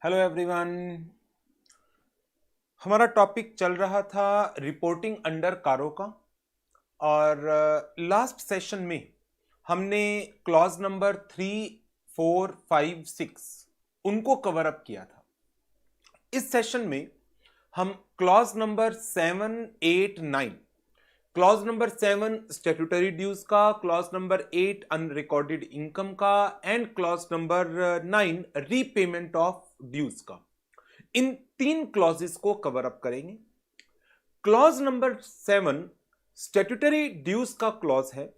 Hello everyone. हमारा topic चल रहा था रिपोर्टिंग अंडर कारो का। और लास्ट सेशन में हमने क्लॉज नंबर 3, 4, 5, 6 उनको कवर अप किया था। इस सेशन में हम clause number 7, 8, 9, clause number 7 statutory dues का, क्लॉज नंबर 8 अनरिकॉर्डेड इनकम का and clause number 9 repayment of dues का, इन 3 क्लॉजेस को कवर अप करेंगे। क्लॉज नंबर 7 स्टेट्यूटरी ड्यूज का क्लॉज है।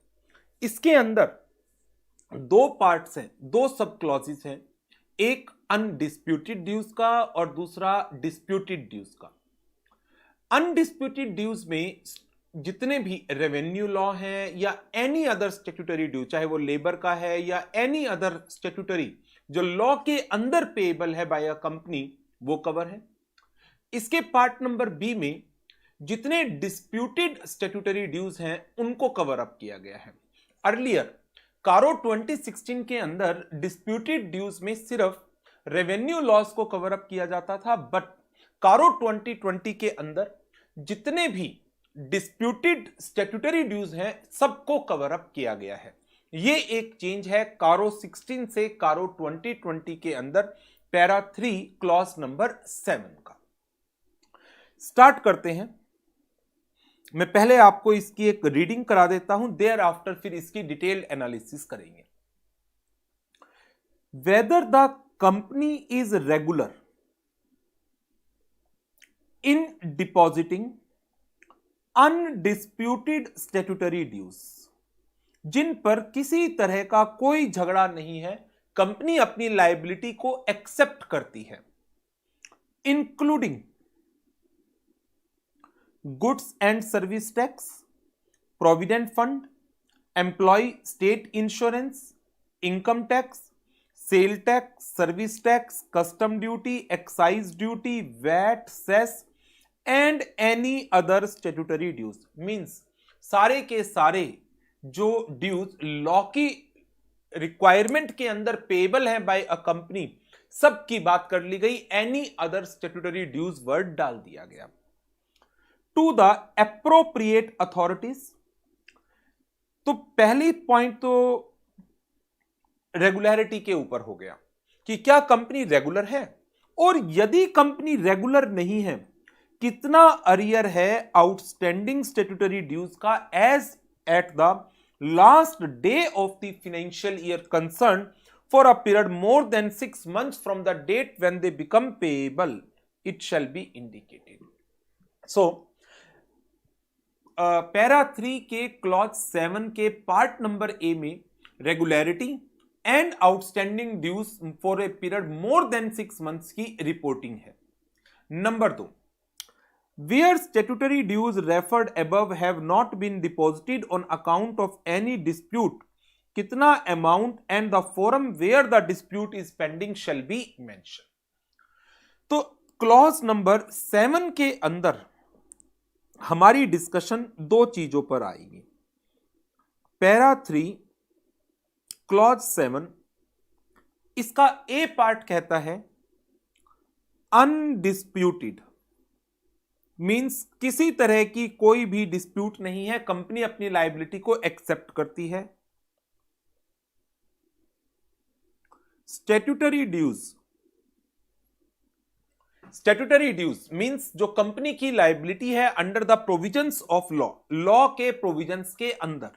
इसके अंदर 2 पार्ट्स हैं, 2 सब क्लॉजेस हैं, एक अनडिस्प्यूटेड ड्यूज का और दूसरा डिस्प्यूटेड ड्यूज का। अनडिस्प्यूटेड ड्यूज में जितने भी रेवेन्यू लॉ हैं या एनी अदर स्टेट्यूटरी ड्यू, चाहे वो लेबर का है या एनी अदर स्टेट्यूटरी जो लॉ के अंदर पेएबल है बाय अ कंपनी, वो कवर है। इसके पार्ट नंबर बी में जितने डिस्प्यूटेड स्टेट्यूटरी ड्यूज हैं उनको कवर अप किया गया है। अर्लियर कारो 2016 के अंदर डिस्प्यूटेड ड्यूज में सिर्फ रेवेन्यू लॉस को कवर अप किया जाता था, बट कारो 2020 के अंदर जितने भी डिस्प्यूटेड स्टेट्यूटरी ड्यूज हैं सबको कवर अप किया गया है। यह एक चेंज है कारो 16 से कारो 2020 के अंदर पैरा 3 क्लॉज नंबर 7 का। स्टार्ट करते हैं। मैं पहले आपको इसकी एक रीडिंग करा देता हूं, देयर आफ्टर फिर इसकी डिटेल्ड एनालिसिस करेंगे। Whether the company is regular in depositing undisputed statutory dues, जिन पर किसी तरह का कोई झगड़ा नहीं है, कंपनी अपनी लायबिलिटी को एक्सेप्ट करती है, including goods and service tax, provident fund, employ state insurance, income tax, sale tax, service tax, custom duty, excise duty, VAT, cess and any other statutory dues. Means सारे के सारे जो dues law की requirement के अंदर payable है bye a company, सब की बात कर ली गई। Any other statutory dues word डाल दिया गया। टू द एप्रोप्रिएट अथॉरिटीज, तो पहली पॉइंट तो रेगुलरिटी के ऊपर हो गया कि क्या कंपनी रेगुलर है, और यदि कंपनी रेगुलर नहीं है, कितना अरियर है आउटस्टैंडिंग स्टेट्यूटरी ड्यूज का as at the last day of the financial year concern for a period more than 6 months from the date when they become payable, it shall be indicated. So para 3 के clause 7 के part number A में regularity and outstanding dues for a period more than 6 months की reporting है। Number 2, where statutory dues referred above have not been deposited on account of any dispute, कितना amount and the forum where the dispute is pending shall be mentioned। तो clause number 7 के अंदर हमारी discussion 2 चीजों पर आएगी। Para 3 clause 7, इसका ए part कहता है अनडिस्प्यूटेड, मींस किसी तरह की कोई भी डिस्प्यूट नहीं है, कंपनी अपनी लायबिलिटी को एक्सेप्ट करती है। स्टेट्यूटरी ड्यूज मींस जो कंपनी की लायबिलिटी है under the provisions of law के प्रोविजंस के अंदर।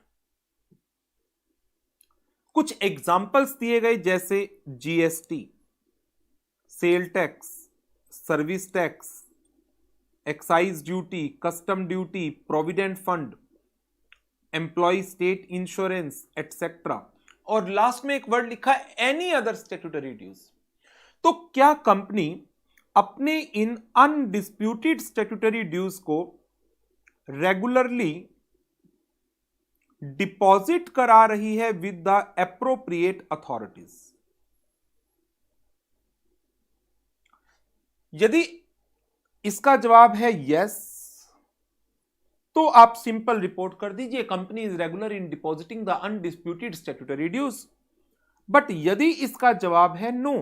कुछ एग्जाम्पल्स दिए गए जैसे GST, sale tax, service tax, excise duty, custom duty, provident fund, employ state insurance etcetera, और लास्ट में एक वर्ड लिखा एनी अदर स्टेट्यूटरी ड्यूज। तो क्या कंपनी अपने इन अनडिस्प्यूटेड स्टेट्यूटरी ड्यूज को रेगुलरली डिपॉजिट करा रही है विद द एप्रोप्रिएट अथॉरिटीज? यदि इसका जवाब है यस, तो आप सिंपल रिपोर्ट कर दीजिए company is regular in depositing the undisputed statutory dues. But यदि इसका जवाब है नो,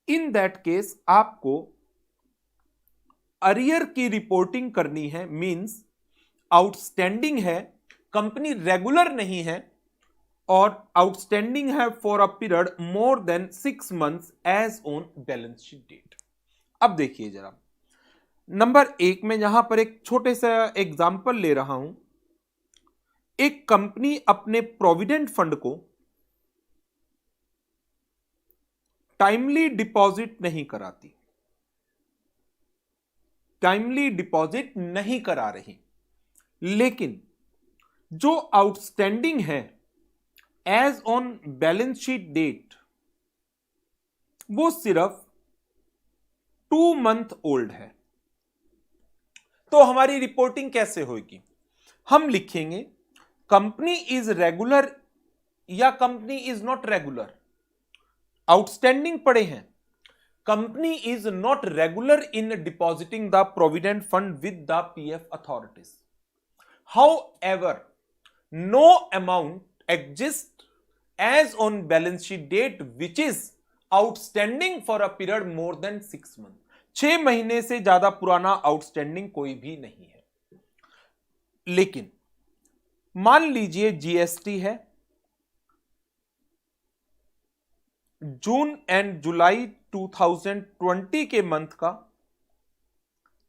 इन दैट केस आपको अरियर की रिपोर्टिंग करनी है, मींस आउटस्टैंडिंग है, कंपनी रेगुलर नहीं है और आउटस्टैंडिंग है for a period more than 6 months as on balance sheet date. अब देखिए जरा, नंबर 1 में यहां पर एक छोटे सा एग्जांपल ले रहा हूं। एक कंपनी अपने प्रोविडेंट फंड को टाइमली डिपॉजिट नहीं कराती, टाइमली डिपॉजिट नहीं करा रही, लेकिन जो आउटस्टैंडिंग है as on balance sheet date वो सिर्फ 2 मंथ ओल्ड है। तो हमारी रिपोर्टिंग कैसे होगी? हम लिखेंगे कंपनी इज रेगुलर या company is not regular. Outstanding पड़े हैं, company is not regular in depositing the provident fund with the PF authorities. However, no amount exists as on balance sheet date which is outstanding for a period more than 6 months। 6 महीने से ज्यादा पुराना outstanding कोई भी नहीं है। लेकिन मान लीजिए जीएसटी है, जून एंड जुलाई 2020 के मंथ का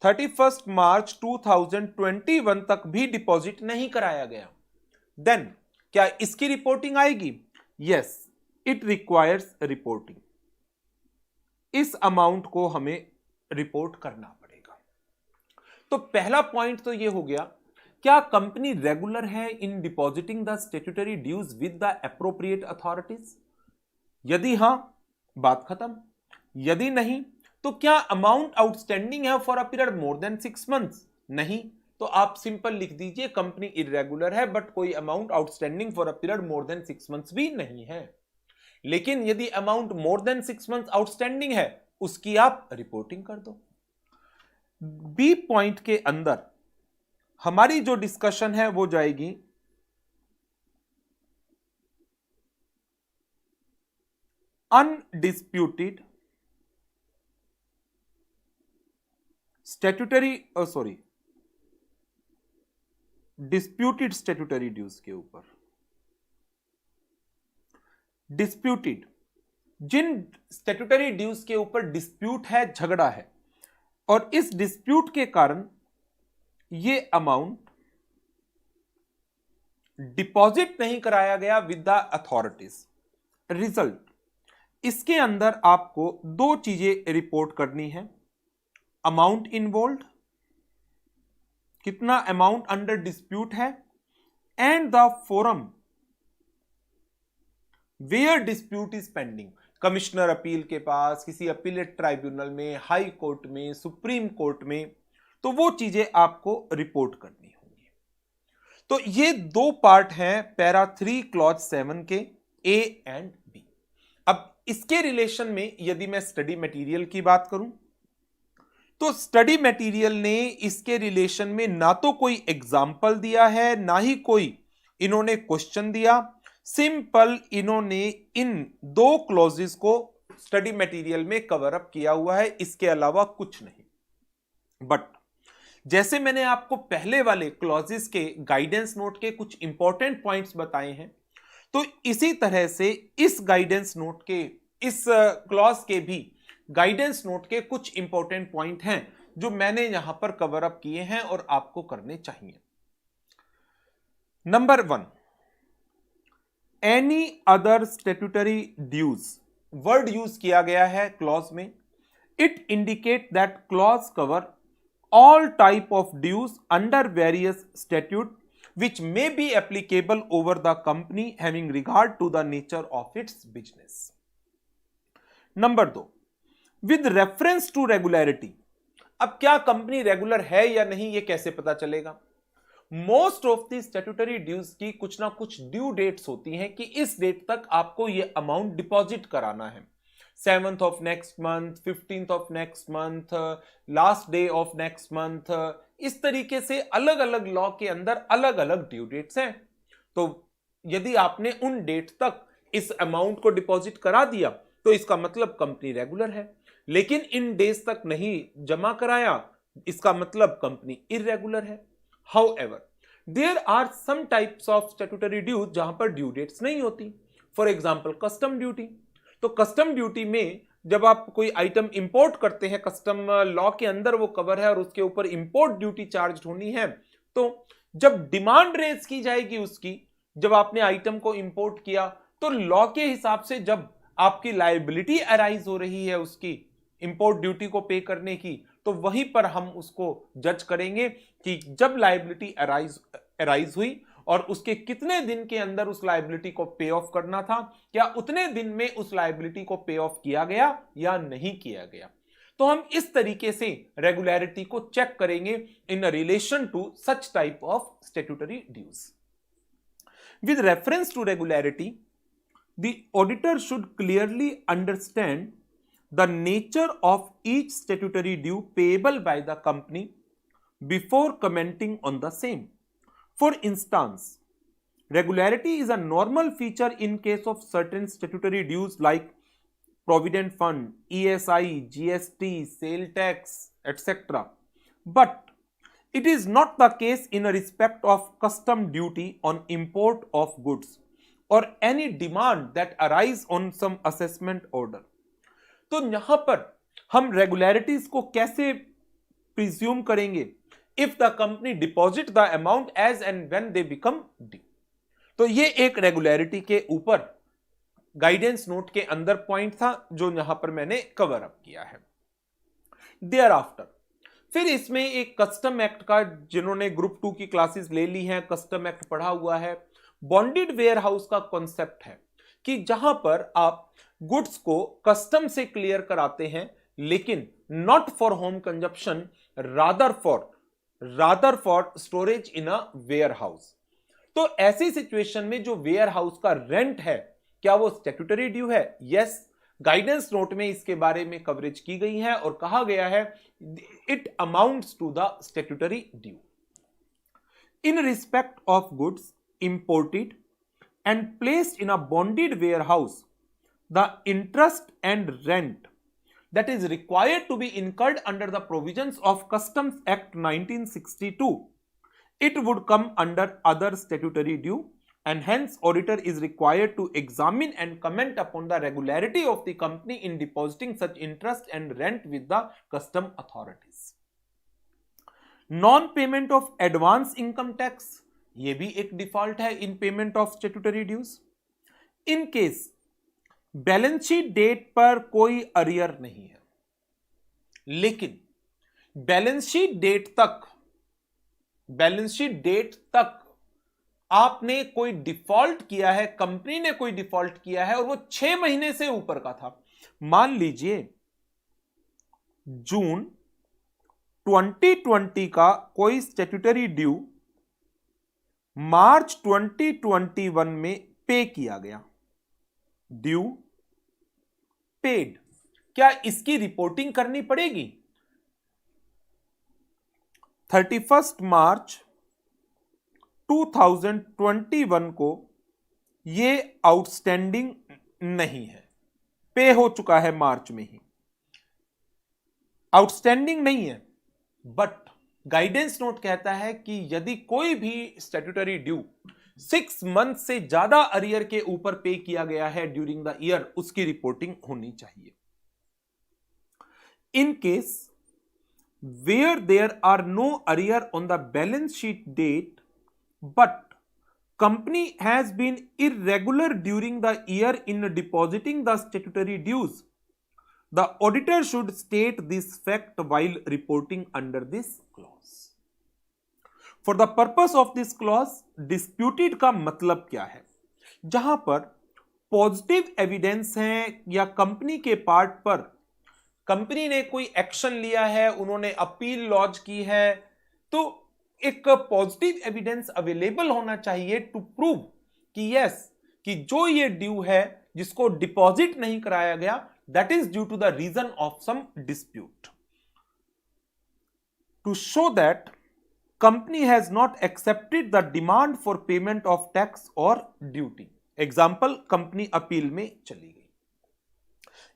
31 मार्च 2021 तक भी डिपॉजिट नहीं कराया गया, देन क्या इसकी रिपोर्टिंग आएगी? Yes, it requires reporting. इस अमाउंट को हमें रिपोर्ट करना पड़ेगा। तो पहला पॉइंट तो यह हो गया, क्या कंपनी रेगुलर है in depositing the statutory dues with the appropriate authorities? यदि हां, बात खत्म। यदि नहीं, तो क्या अमाउंट आउटस्टैंडिंग है for a period more than 6 months? नहीं, तो आप सिंपल लिख दीजिए कंपनी इरेगुलर है बट कोई amount outstanding for a period more than 6 months भी नहीं है। लेकिन यदि amount more than 6 months outstanding है, उसकी आप रिपोर्टिंग कर दो। बी पॉइंट के अंदर हमारी जो डिस्कशन है वो जाएगी अनडिस्प्यूटेड डिस्प्यूटेड स्टैट्यूटरी ड्यूज के ऊपर। डिस्प्यूटेड, जिन स्टैट्यूटरी ड्यूज के ऊपर डिस्प्यूट है, झगड़ा है, और इस डिस्प्यूट के कारण ये अमाउंट डिपॉजिट नहीं कराया गया विद द अथॉरिटीज। रिजल्ट, इसके अंदर आपको 2 चीजें रिपोर्ट करनी है। अमाउंट इन्वॉल्व, कितना अमाउंट अंडर डिस्प्यूट है, and the forum where dispute is pending. Commissioner appeal के पास, किसी अपीलेट ट्राइब्यूनल में, हाई कोर्ट में, सुप्रीम कोर्ट में, तो वो चीजें आपको रिपोर्ट करनी होंगी। तो ये 2 पार्ट हैं पैरा 3 क्लॉज 7 के, ए एंड बी। अब इसके रिलेशन में यदि मैं स्टडी मटेरियल की बात करूं, तो स्टडी मटेरियल ने इसके रिलेशन में ना तो कोई एग्जाम्पल दिया है, ना ही कोई इन्होंने क्वेश्चन दिया। सिंपल इन्होंने इन 2 क्लॉजेस को स्टडी मटेरियल में कवर अप किया हुआ है, इसके अलावा कुछ नहीं। बट जैसे मैंने आपको पहले वाले क्लॉजेस के गाइडेंस नोट के कुछ इंपॉर्टेंट पॉइंट्स बताए हैं, तो इसी तरह से इस गाइडेंस नोट के, इस क्लॉज के भी गाइडेंस नोट के कुछ इंपॉर्टेंट पॉइंट हैं जो मैंने यहां पर कवर अप किए हैं और आपको करने चाहिए। Number 1, any other statutory dues word use किया गया है क्लॉज में। It indicate that clause cover all type of dues under various statute which may be applicable over the company having regard to the nature of its business. Number 2, with reference to regularity। अब क्या company regular है या नहीं, ये कैसे पता चलेगा? Most of the statutory dues की कुछ ना कुछ ड्यू डेट्स होती हैं कि इस डेट तक आपको ये अमाउंट डिपॉजिट कराना है। 7th of next month, 15th of next month, last day of next month, इस तरीके से अलग अलग लॉ के अंदर अलग अलग ड्यू डेट्स हैं। तो यदि आपने उन डेट तक इस अमाउंट को डिपॉजिट करा दिया तो इसका मतलब कंपनी रेगुलर है। लेकिन इन डेज तक नहीं जमा कराया, इसका मतलब कंपनी इरेगुलर है। However there are some types of statutory dues जहां पर ड्यू डेट्स नहीं होती। For example custom duty. तो कस्टम ड्यूटी में जब आप कोई आइटम इंपोर्ट करते हैं, कस्टम लॉ के अंदर वो कवर है और उसके ऊपर इंपोर्ट ड्यूटी चार्ज होनी है, तो जब डिमांड रेज की जाएगी उसकी, जब आपने आइटम को इंपोर्ट किया, तो लॉ के हिसाब से जब आपकी लायबिलिटी अराइज हो रही है उसकी इंपोर्ट ड्यूटी को पे करने की, तो वहीं पर हम उसको जज करेंगे कि जब लायबिलिटी अराइज हुई और उसके कितने दिन के अंदर उस लायबिलिटी को पे ऑफ करना था, क्या उतने दिन में उस लायबिलिटी को पे ऑफ किया गया या नहीं किया गया। तो हम इस तरीके से रेगुलरिटी को चेक करेंगे in relation to such type of statutory dues. With reference to regularity, the auditor should clearly understand the nature of each statutory due payable by the company before commenting on the same. For instance, regularity is a normal feature in case of certain statutory dues like Provident Fund, ESI, GST, sale tax, etc. But it is not the case in respect of custom duty on import of goods or any demand that arise on some assessment order. तो यहां पर हम regularities को कैसे presume करेंगे? If the company deposit the amount as and when they become due. तो ये एक रेगुलरिटी के ऊपर गाइडेंस नोट के अंदर पॉइंट था जो यहां पर मैंने कवर अप किया है। देयर आफ्टर फिर इसमें एक कस्टम एक्ट का, जिन्होंने ग्रुप 2 की क्लासेस ले ली हैं, कस्टम एक्ट पढ़ा हुआ है, बॉन्डेड वेयर हाउस का कॉन्सेप्ट है कि जहां पर आप गुड्स को कस्टम से क्लियर कराते हैं, लेकिन not for home consumption, rather for storage in a warehouse. तो ऐसी सिचुएशन में जो वेयर हाउस का रेंट है, क्या वो स्टैट्यूटरी ड्यू है? यस, गाइडेंस नोट में इसके बारे में कवरेज की गई है और कहा गया है it amounts to the statutory due. In respect of goods imported and placed in a bonded warehouse, the interest and rent that is required to be incurred under the provisions of Customs Act 1962, it would come under other statutory due, and hence auditor is required to examine and comment upon the regularity of the company in depositing such interest and rent with the custom authorities. Non-payment of advance income tax, ये भी एक default है in payment of statutory dues. In case balance sheet date पर कोई arrear नहीं है, लेकिन balance sheet date तक आपने कोई डिफॉल्ट किया है, कंपनी ने कोई डिफॉल्ट किया है और वो 6 महीने से ऊपर का था। मान लीजिए जून 2020 का कोई स्टैट्यूटरी ड्यू मार्च 2021 में पे किया गया, ड्यू पेड, क्या इसकी रिपोर्टिंग करनी पड़ेगी? 31 मार्च 2021 को ये आउटस्टैंडिंग नहीं है, पे हो चुका है मार्च में ही, आउटस्टैंडिंग नहीं है। बट गाइडेंस नोट कहता है कि यदि कोई भी स्टैट्यूटरी ड्यू 6 मंथ से ज्यादा अरियर के ऊपर पे किया गया है ड्यूरिंग द ईयर, उसकी रिपोर्टिंग होनी चाहिए। In case where there are no arrear on the balance sheet date but company has been irregular during the year in depositing the statutory dues, the auditor should state this fact while reporting under this clause. For the purpose of this clause, disputed का मतलब क्या है? जहां पर positive evidence है या company के part पर कंपनी ने कोई एक्शन लिया है, उन्होंने अपील लॉन्च की है, तो एक पॉजिटिव एविडेंस अवेलेबल होना चाहिए टू प्रूव कि यस, कि जो ये ड्यू है जिसको डिपॉजिट नहीं कराया गया, that is due to the reason of some dispute. To show that company has not accepted the demand for payment of tax or duty. Example, company appeal में चली गई।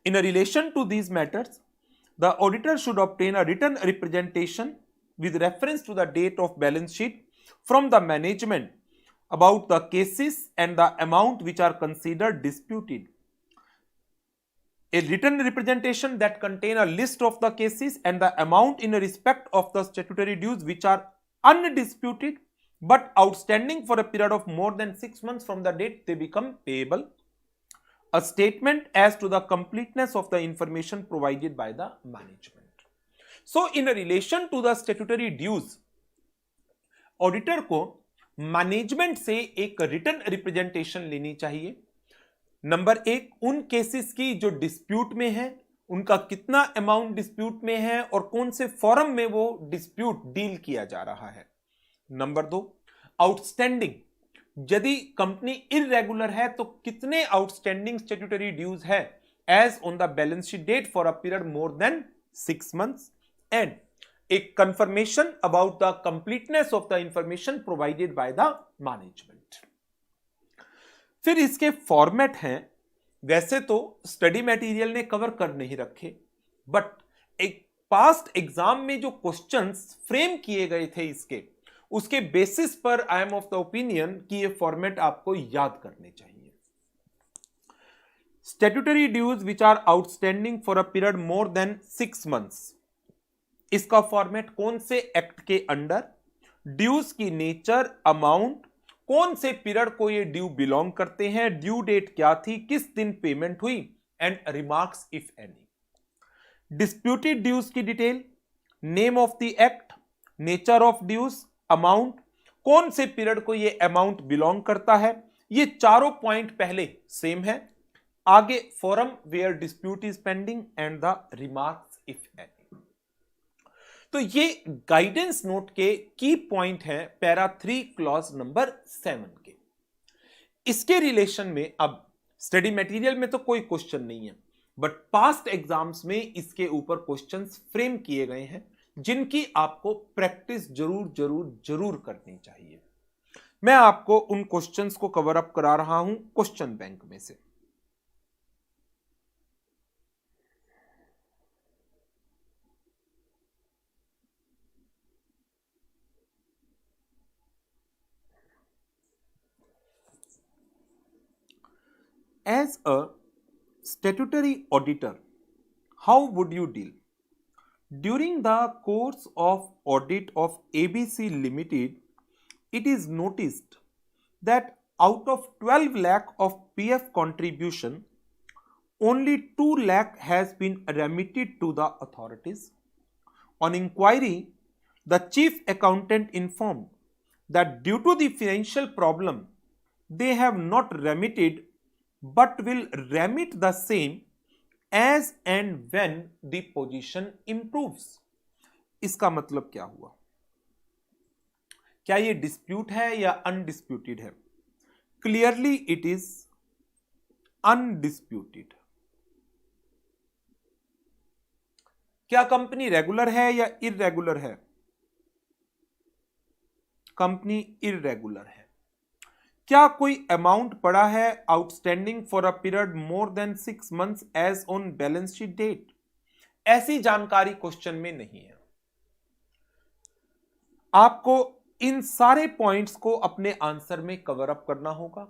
In a relation to these matters, the auditor should obtain a written representation with reference to the date of balance sheet from the management about the cases and the amount which are considered disputed. A written representation that contain a list of the cases and the amount in respect of the statutory dues which are undisputed but outstanding for a period of more than 6 months from the date they become payable. A statement as to the completeness of the information provided by the management. So in relation to the statutory dues, auditor को management से एक written representation लेनी चाहिए. Number 1, उन cases की जो dispute में है, उनका कितना अमाउंट डिस्प्यूट में है और कौन से फॉरम में वो डिस्प्यूट डील किया जा रहा है. नंबर 2, आउटस्टैंडिंग, यदि कंपनी इररेगुलर है तो कितने आउटस्टैंडिंग स्टैट्यूटरी ड्यूज है as on the balance sheet date for a period more than 6 months, and a confirmation about the completeness of the information provided by the management. फिर इसके format हैं. वैसे तो study material ने cover कर नहीं रखे, बट एक पास्ट एग्जाम में जो क्वेश्चंस फ्रेम किए गए थे इसके, उसके बेसिस पर I am of the opinion कि ये फॉर्मेट आपको याद करने चाहिए. Statutory dues which are outstanding for a period more than 6 months, इसका फॉर्मेट कौन से एक्ट के अंडर, ड्यूज की नेचर, अमाउंट, कौन से पीरियड को ये ड्यू बिलोंग करते हैं, ड्यू डेट क्या थी, किस दिन पेमेंट हुई, and remarks if any. Disputed dues की detail, name of the act, nature of dues, amount, कौन से पीरियड को ये अमाउंट बिलोंग करता है. ये चारों पॉइंट पहले सेम है. आगे forum where dispute is pending and the remarks if any. तो ये गाइडेंस नोट के की पॉइंट है पैरा 3 क्लॉज नंबर 7 के. इसके रिलेशन में अब स्टडी मटेरियल में तो कोई क्वेश्चन नहीं है, बट पास्ट एग्जाम्स में इसके ऊपर क्वेश्चंस फ्रेम किए गए हैं जिनकी आपको प्रैक्टिस जरूर जरूर जरूर करनी चाहिए. मैं आपको उन क्वेश्चंस को कवर अप करा रहा हूं क्वेश्चन बैंक में से. As a statutory auditor, how would you deal? During the course of audit of ABC Limited, it is noticed that out of 12 lakh of PF contribution, only 2 lakh has been remitted to the authorities. On inquiry, the chief accountant informed that due to the financial problem, they have not remitted but will remit the same as and when the position improves. इसका मतलब क्या हुआ? क्या ये dispute है या undisputed है? Clearly it is undisputed. क्या कंपनी रेगुलर है या इररेगुलर है? कंपनी इररेगुलर है. क्या कोई अमाउंट पड़ा है outstanding for a period more than 6 months as on balance sheet date? ऐसी जानकारी क्वेश्चन में नहीं है. आपको इन सारे पॉइंट्स को अपने आंसर में कवर अप करना होगा.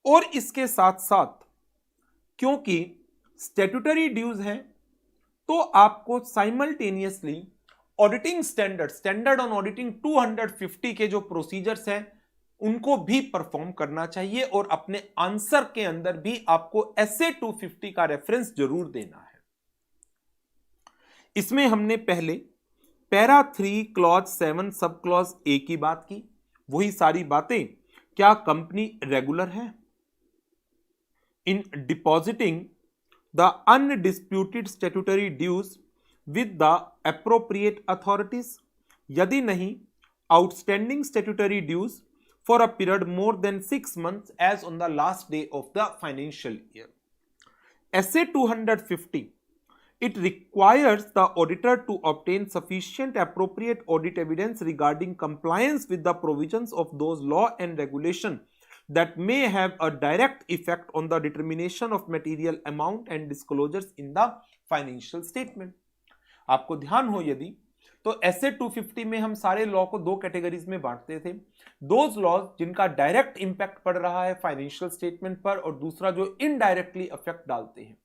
और इसके साथ साथ क्योंकि स्टैट्यूटरी ड्यूज हैं तो आपको simultaneously auditing standard on auditing 250 के जो प्रोसीजर्स हैं उनको भी परफॉर्म करना चाहिए और अपने आंसर के अंदर भी आपको एसए 250 का रेफरेंस जरूर देना है. इसमें हमने पहले para 3 clause 7 sub clause A की बात की. वही सारी बातें. क्या कंपनी रेगुलर है in depositing the undisputed statutory dues with the appropriate authorities? यदि नहीं, outstanding statutory dues for a period more than 6 months as on the last day of the financial year. SA 250, it requires the auditor to obtain sufficient appropriate audit evidence regarding compliance with the provisions of those law and regulation that may have a direct effect on the determination of material amount and disclosures in the financial statement. आपको ध्यान हो यदि तो S A 250 में हम सारे law को दो कैटेगरीज में बांटते थे, दोज लॉज जिनका डायरेक्ट इंपैक्ट पड़ रहा है फाइनेंशियल स्टेटमेंट पर और दूसरा जो इनडायरेक्टली इफेक्ट डालते हैं।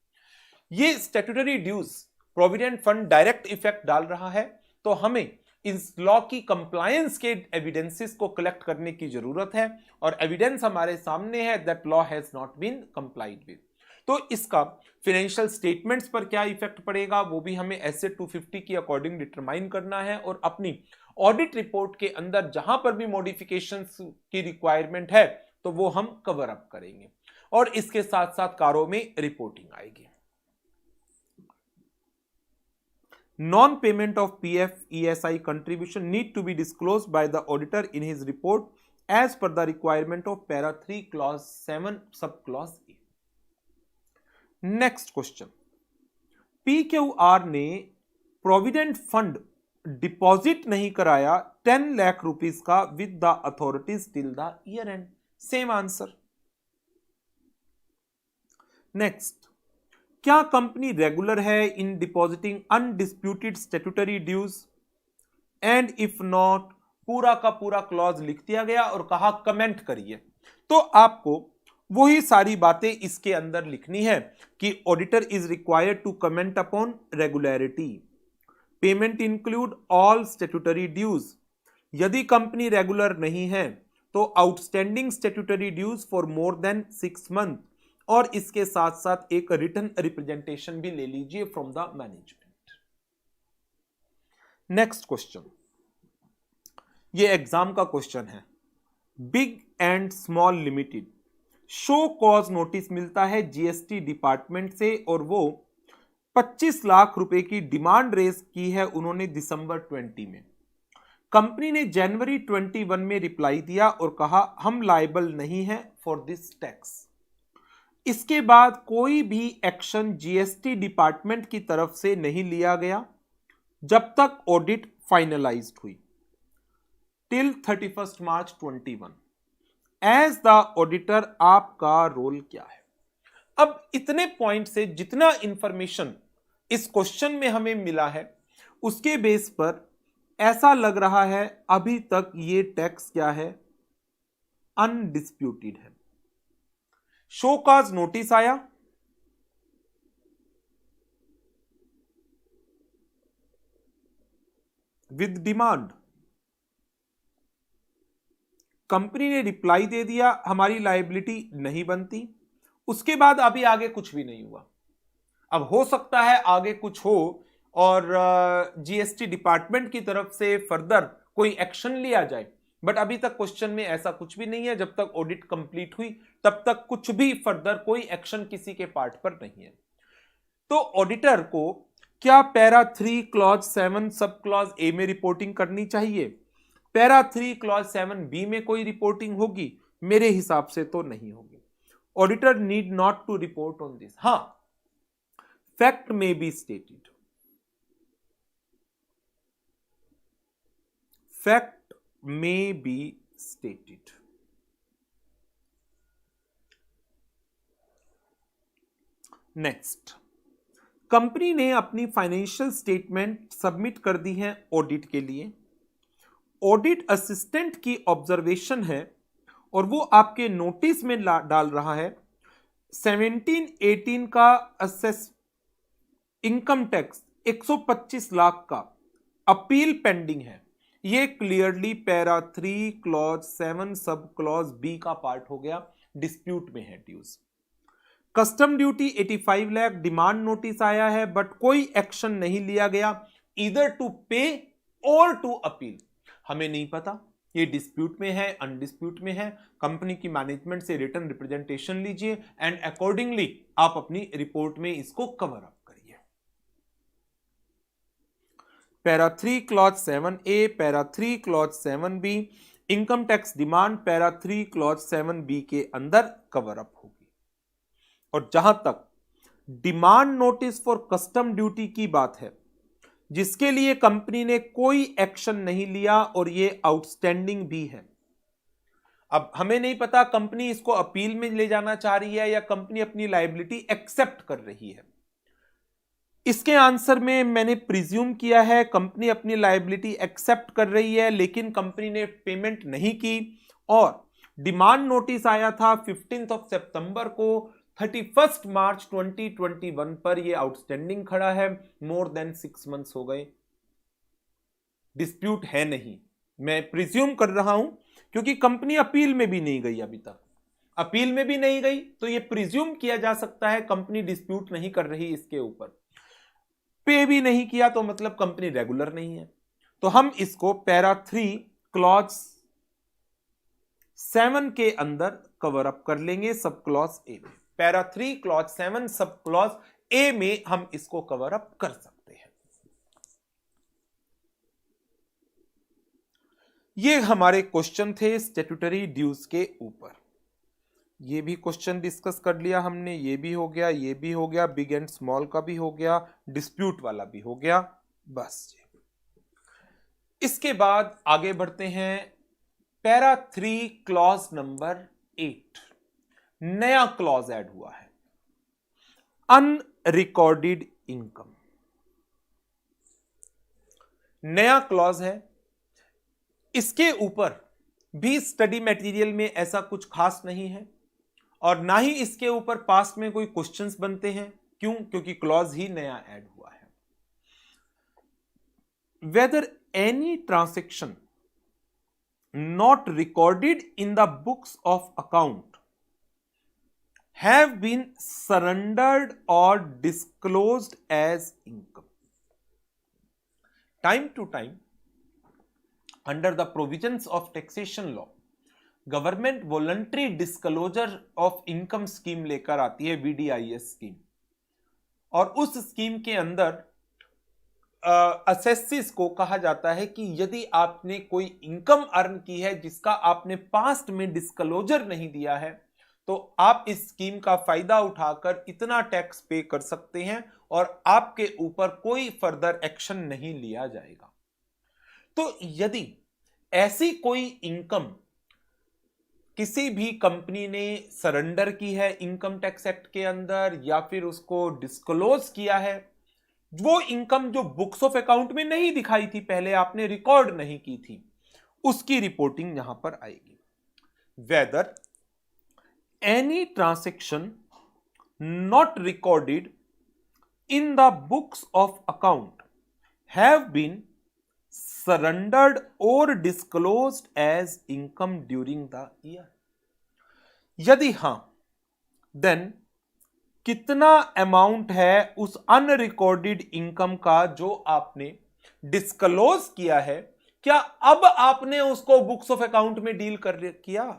ये statutory dues provident fund direct effect डाल रहा है, तो हमें इस लॉ की कंप्लायंस के एविडेंसेस को कलेक्ट करने की जरूरत है और एविडेंस हमारे सामने है that law has not been complied with. तो इसका फाइनेंशियल स्टेटमेंट्स पर क्या इफेक्ट पड़ेगा वो भी हमें एसए 250 की अकॉर्डिंग डिटरमाइन करना है और अपनी ऑडिट रिपोर्ट के अंदर जहां पर भी मॉडिफिकेशंस की रिक्वायरमेंट है तो वो हम कवर अप करेंगे और इसके साथ साथ कारों में रिपोर्टिंग आएगी। Non-payment of PF ESI contribution need to be disclosed by the auditor in his report as per the requirement of para 3 clause 7 subclause A. Next question, PQR ने प्रोविडेंट फंड डिपॉजिट नहीं कराया 10 lakh rupees का with the authorities till the year end. Same answer. Next, क्या company regular है in depositing undisputed statutory dues? And if not, पूरा का पूरा clause लिख दिया गया और कहा कमेंट करिए। तो आपको वही सारी बातें इसके अंदर लिखनी है कि auditor is required to comment upon regularity. Payment include all statutory dues. यदि कंपनी रेगुलर नहीं है तो outstanding statutory dues for more than 6 month और इसके साथ साथ एक रिटन रिप्रेजेंटेशन भी ले लीजिए from the management. Next question, ये एग्जाम का क्वेश्चन है। Big and small limited show cause notice मिलता है जीएसटी डिपार्टमेंट से और वो 25 लाख रुपए की डिमांड रेज की है उन्होंने दिसंबर 20 में। कंपनी ने जनवरी 21 में रिप्लाई दिया और कहा हम लायबल नहीं है फॉर दिस टैक्स। इसके बाद कोई भी एक्शन जीएसटी डिपार्टमेंट की तरफ से नहीं लिया गया जब तक ऑडिट फाइनलाइज्ड हुई till 31 March 21। As the auditor आपका रोल क्या है? अब इतने पॉइंट से जितना इंफॉर्मेशन इस क्वेश्चन में हमें मिला है उसके बेस पर ऐसा लग रहा है अभी तक ये टैक्स क्या है, अनडिस्प्यूटेड है। शो कॉज नोटिस आया, विद डिमांड, कंपनी ने रिप्लाई दे दिया हमारी लायबिलिटी नहीं बनती। उसके बाद अभी आगे कुछ भी नहीं हुआ। अब हो सकता है आगे कुछ हो और जीएसटी डिपार्टमेंट की तरफ से फर्दर कोई एक्शन लिया जाए, बट अभी तक क्वेश्चन में ऐसा कुछ भी नहीं है। जब तक ऑडिट कंप्लीट हुई तब तक कुछ भी फर्दर कोई एक्शन किसी के पार्ट पर नहीं है। तो ऑडिटर को क्या para 3 clause 7 sub clause A में रिपोर्टिंग करनी चाहिए? पैरा 3 क्लॉज 7 बी में कोई रिपोर्टिंग होगी? मेरे हिसाब से तो नहीं होगी। Auditor need not to report on this. हां, फैक्ट में be stated, fact may be stated। Next, company ने अपनी फाइनेंशियल स्टेटमेंट सबमिट कर दी है ऑडिट के लिए। ऑडिट असिस्टेंट की ऑब्जर्वेशन है और वो आपके नोटिस में डाल रहा है 17-18 का असेस इनकम टैक्स 125 लाख का अपील पेंडिंग है। ये clearly para 3 clause 7 sub clause B का पार्ट हो गया, डिस्प्यूट में है dues. Custom duty 85 lakh demand notice आया है बट कोई एक्शन नहीं लिया गया ईदर टू पे और टू अपील। हमें नहीं पता ये डिस्प्यूट में है अनडिस्प्यूट में है। कंपनी की मैनेजमेंट से रिटन रिप्रेजेंटेशन लीजिए एंड अकॉर्डिंगली आप अपनी रिपोर्ट में इसको कवर अप करिए। Para 3 clause 7A, para 3 clause 7B, income tax demand para 3 clause 7B के अंदर कवर अप होगी। और जहां तक demand notice for custom duty की बात है, जिसके लिए कंपनी ने कोई एक्शन नहीं लिया और ये आउटस्टैंडिंग भी है, अब हमें नहीं पता कंपनी इसको अपील में ले जाना चाह रही है या कंपनी अपनी लायबिलिटी एक्सेप्ट कर रही है। इसके आंसर में मैंने प्रिज्यूम किया है कंपनी अपनी लायबिलिटी एक्सेप्ट कर रही है, लेकिन कंपनी ने पेमेंट नहीं की और डिमांड नोटिस आया था 15 सितंबर को। 31 मार्च 2021 पर यह आउटस्टैंडिंग खड़ा है। मोर देन 6 मंथ्स हो गए, डिस्प्यूट है नहीं। मैं प्रिज्यूम कर रहा हूं क्योंकि कंपनी अपील में भी नहीं गई, अभी तक अपील में भी नहीं गई, तो यह प्रिज्यूम किया जा सकता है कंपनी डिस्प्यूट नहीं कर रही इसके ऊपर। पे भी नहीं किया तो मतलब कंपनी रेगुलर नहीं है। तो हम इसको पैरा 3 क्लॉज 7 के अंदर कवर अप कर लेंगे, सब क्लॉज ए में। Para 3 clause 7 sub clause A में हम इसको कवर अप कर सकते हैं। ये हमारे क्वेश्चन थे स्टैट्यूटरी ड्यूज के ऊपर। ये भी क्वेश्चन डिस्कस कर लिया हमने, ये भी हो गया, ये भी हो गया, बिग एंड स्मॉल का भी हो गया, डिस्प्यूट वाला भी हो गया। बस इसके बाद आगे बढ़ते हैं। पैरा 3 क्लॉज नंबर 8, नया क्लॉज ऐड हुआ है, अनरिकॉर्डेड इनकम। नया क्लॉज है, इसके ऊपर भी स्टडी मटेरियल में ऐसा कुछ खास नहीं है और ना ही इसके ऊपर पास्ट में कोई क्वेश्चंस बनते हैं। क्यों? क्योंकि क्लॉज ही नया ऐड हुआ है। Whether any transaction not recorded in the books of account have been surrendered और disclosed as income. Time to time under the provisions of taxation law government voluntary disclosure of income scheme लेकर आती है, VDIS scheme. और उस scheme के अंदर assesses को कहा जाता है कि यदि आपने कोई इनकम अर्न की है जिसका आपने पास्ट में डिस्क्लोजर नहीं दिया है, तो आप इस स्कीम का फायदा उठाकर इतना टैक्स पे कर सकते हैं और आपके ऊपर कोई फर्दर एक्शन नहीं लिया जाएगा। तो यदि ऐसी कोई इनकम किसी भी कंपनी ने सरेंडर की है इनकम टैक्स एक्ट के अंदर या फिर उसको डिस्क्लोज किया है, वो इनकम जो बुक्स ऑफ अकाउंट में नहीं दिखाई थी, पहले आपने रिकॉर्ड नहीं की थी, उसकी रिपोर्टिंग यहां पर आएगी। Whether any transaction not recorded in the books of account have been surrendered or disclosed as income during the year। यदि हां, देन कितना अमाउंट है उस अनरिकॉर्डेड इनकम का जो आपने डिस्क्लोज किया है, क्या अब आपने उसको बुक्स ऑफ अकाउंट में डील कर किया?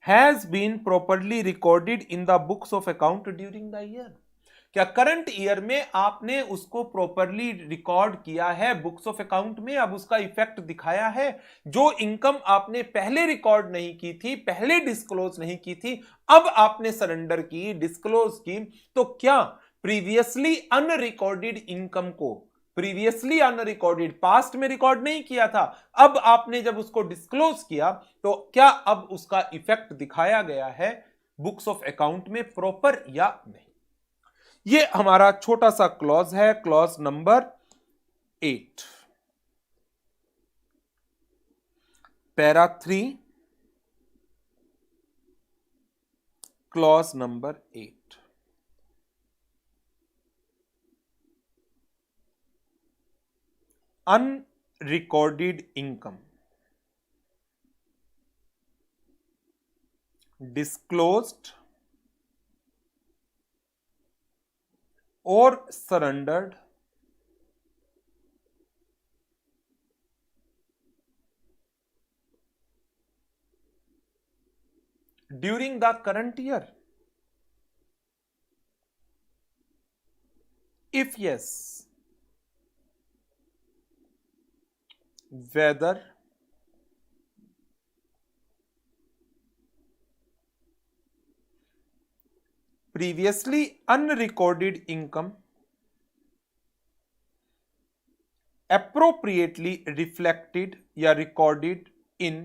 Has been properly recorded in the books of account during the year. क्या करंट ईयर में आपने उसको प्रॉपरली रिकॉर्ड किया है बुक्स ऑफ अकाउंट में, अब उसका इफेक्ट दिखाया है? जो इनकम आपने पहले रिकॉर्ड नहीं की थी, पहले डिस्क्लोज नहीं की थी, अब आपने सरेंडर की, डिस्क्लोज की, तो क्या प्रीवियसली अनरिकॉर्डेड इनकम को, प्रीवियसली अनरिकॉर्डेड पास्ट में रिकॉर्ड नहीं किया था, अब आपने जब उसको डिस्क्लोज किया तो क्या अब उसका इफेक्ट दिखाया गया है बुक्स ऑफ अकाउंट में प्रॉपर या नहीं? ये हमारा छोटा सा क्लॉज है, clause number 8, para 3 clause number 8। Unrecorded income disclosed or surrendered during the current year? If yes, whether previously unrecorded income appropriately reflected या recorded in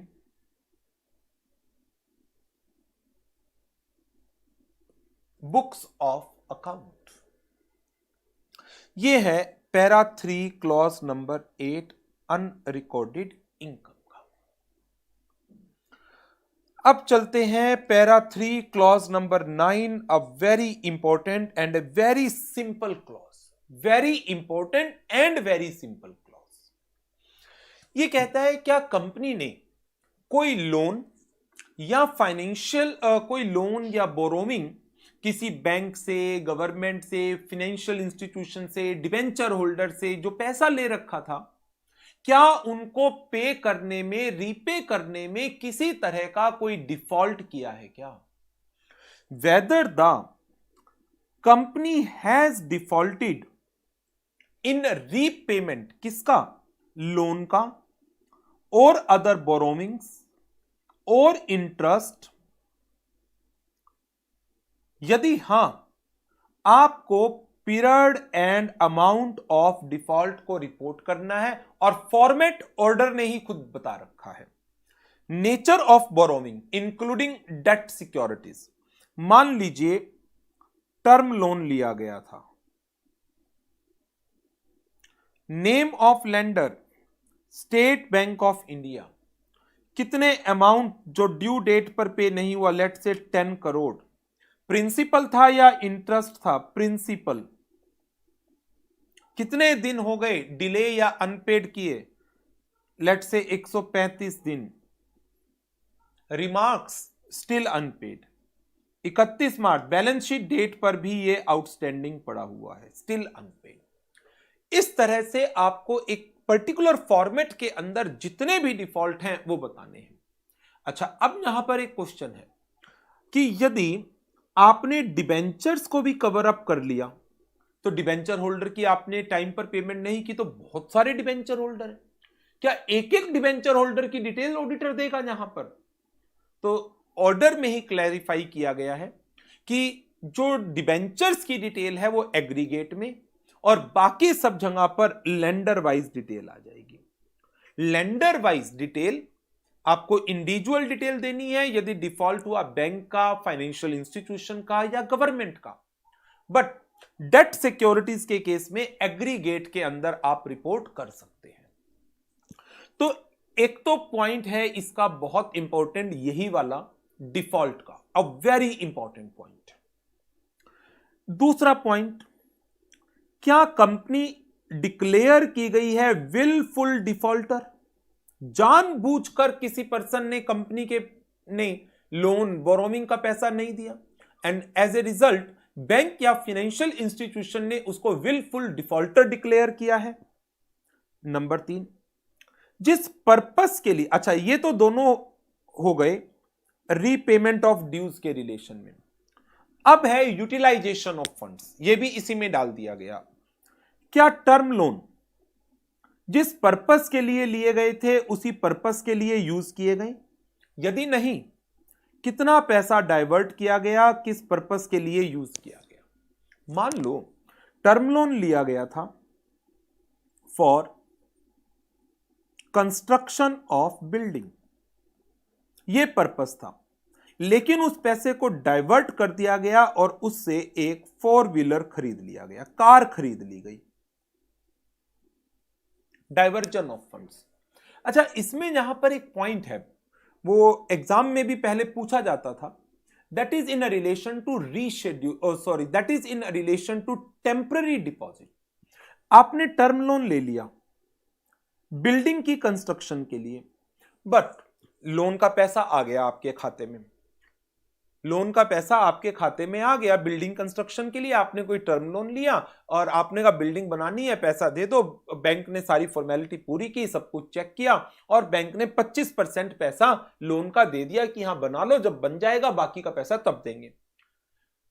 books of account. ये है para 3 clause number 8 unrecorded income का। अब चलते हैं para 3 clause number 9, a very important and a very simple clause, very important and very simple clause. ये कहता है क्या कंपनी ने कोई लोन या फाइनेंशियल कोई लोन या बोरोविंग किसी बैंक से, गवर्नमेंट से, फाइनेंशियल इंस्टीट्यूशन से, डिबेंचर होल्डर से जो पैसा ले रखा था, क्या उनको पे करने में, रीपे करने में किसी तरह का कोई डिफॉल्ट किया है क्या? Weather the company has defaulted in repayment, किसका? लोन का, और अदर बोरोविंग्स और इंटरेस्ट। यदि हां, आपको period and amount of default को रिपोर्ट करना है, और फॉर्मेट ऑर्डर ने ही खुद बता रखा है। Nature of borrowing including debt securities, मान लीजिए टर्म लोन लिया गया था। Name of lender state bank of India, कितने अमाउंट जो ड्यू डेट पर पे नहीं हुआ, लेट से 10 करोड़। प्रिंसिपल था या इंटरेस्ट था? प्रिंसिपल। कितने दिन हो गए डिले या अनपेड किए? लेट से 135 दिन। Remarks still unpaid. 31 March balance sheet date पर भी ये आउटस्टैंडिंग पड़ा हुआ है, स्टिल अनपेड। इस तरह से आपको एक पर्टिकुलर फॉर्मेट के अंदर जितने भी डिफॉल्ट हैं वो बताने हैं। अच्छा, अब यहां पर एक क्वेश्चन है कि यदि आपने डिबेंचर्स को भी कवर अप कर लिया, तो डिबेंचर होल्डर की आपने टाइम पर पेमेंट नहीं की, तो बहुत सारे डिबेंचर होल्डर हैं, क्या एक एक डिबेंचर होल्डर की डिटेल ऑडिटर देगा यहां पर? तो ऑर्डर में ही क्लैरिफाई किया गया है कि जो डिबेंचर्स की डिटेल है वो एग्रीगेट में, और बाकी सब जगह पर लेंडर वाइज डिटेल आ जाएगी। लेंडर वाइज डिटेल आपको इंडिविजुअल डिटेल देनी है यदि डिफॉल्ट हुआ बैंक का, फाइनेंशियल इंस्टीट्यूशन का या गवर्नमेंट का, बट डेट सिक्योरिटीज के केस में एग्रीगेट के अंदर आप रिपोर्ट कर सकते हैं। तो एक तो पॉइंट है इसका बहुत इंपॉर्टेंट, यही वाला डिफॉल्ट का, अ वेरी इंपॉर्टेंट पॉइंट। दूसरा पॉइंट, क्या कंपनी डिक्लेयर की गई है विलफुल डिफॉल्टर? जानबूझकर किसी पर्सन ने कंपनी के ने लोन बोरोविंग का पैसा नहीं दिया, and as a result bank या फाइनेंशियल इंस्टीट्यूशन ने उसको विलफुल डिफॉल्टर डिक्लेयर किया है। नंबर 3, जिस पर्पस के लिए, अच्छा ये तो दोनों हो गए रीपेमेंट ऑफ ड्यूज के रिलेशन में। अब है यूटिलाइजेशन ऑफ फंड्स, ये भी इसी में डाल दिया गया। क्या टर्म लोन जिस पर्पस के लिए लिए गए थे उसी पर्पस के लिए यूज किए गए? यदि नहीं, कितना पैसा डाइवर्ट किया गया, किस पर्पस के लिए यूज किया गया? मान लो टर्म लोन लिया गया था फॉर कंस्ट्रक्शन ऑफ बिल्डिंग, यह पर्पस था, लेकिन उस पैसे को डाइवर्ट कर दिया गया और उससे एक 4 व्हीलर खरीद लिया गया, कार खरीद ली गई। Diversion of funds. अच्छा, इसमें यहां पर एक पॉइंट है, वो एग्जाम में भी पहले पूछा जाता था, that is in relation to reschedule, sorry that is in relation to temporary deposit. आपने टर्म लोन ले लिया बिल्डिंग की कंस्ट्रक्शन के लिए, बट लोन का पैसा आ गया आपके खाते में, लोन का पैसा आपके खाते में आ गया बिल्डिंग कंस्ट्रक्शन के लिए। आपने कोई टर्म लोन लिया और आपने कहा बिल्डिंग बनानी है, पैसा दे दो। बैंक ने सारी फॉर्मेलिटी पूरी की, सब कुछ चेक किया और बैंक ने 25% पैसा लोन का दे दिया कि हाँ बना लो, जब बन जाएगा बाकी का पैसा तब देंगे।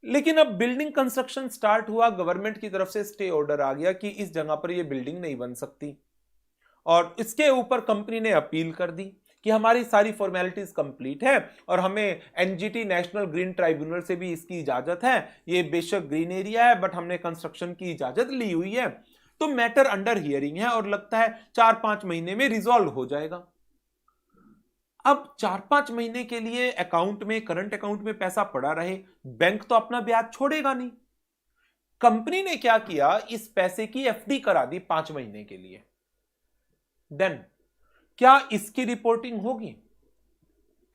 लेकिन अब बिल्डिंग कंस्ट्रक्शन स्टार्ट हुआ, गवर्नमेंट की तरफ से स्टे ऑर्डर आ गया कि इस जगह पर यह बिल्डिंग नहीं बन सकती, और इसके ऊपर कंपनी ने अपील कर दी कि हमारी सारी फॉर्मेलिटीज कंप्लीट है और हमें एनजीटी नेशनल ग्रीन ट्राइब्यूनल से भी इसकी इजाजत है। ये बेशक ग्रीन एरिया है बट हमने कंस्ट्रक्शन की इजाजत ली हुई है, तो मैटर अंडर हियरिंग है और लगता है 4-5 महीने में रिजॉल्व हो जाएगा। अब 4-5 महीने के लिए अकाउंट में, करंट अकाउंट में पैसा पड़ा रहे, बैंक तो अपना ब्याज छोड़ेगा नहीं। कंपनी ने क्या किया, इस पैसे की एफडी करा दी 5 महीने के लिए। देन क्या इसकी रिपोर्टिंग होगी?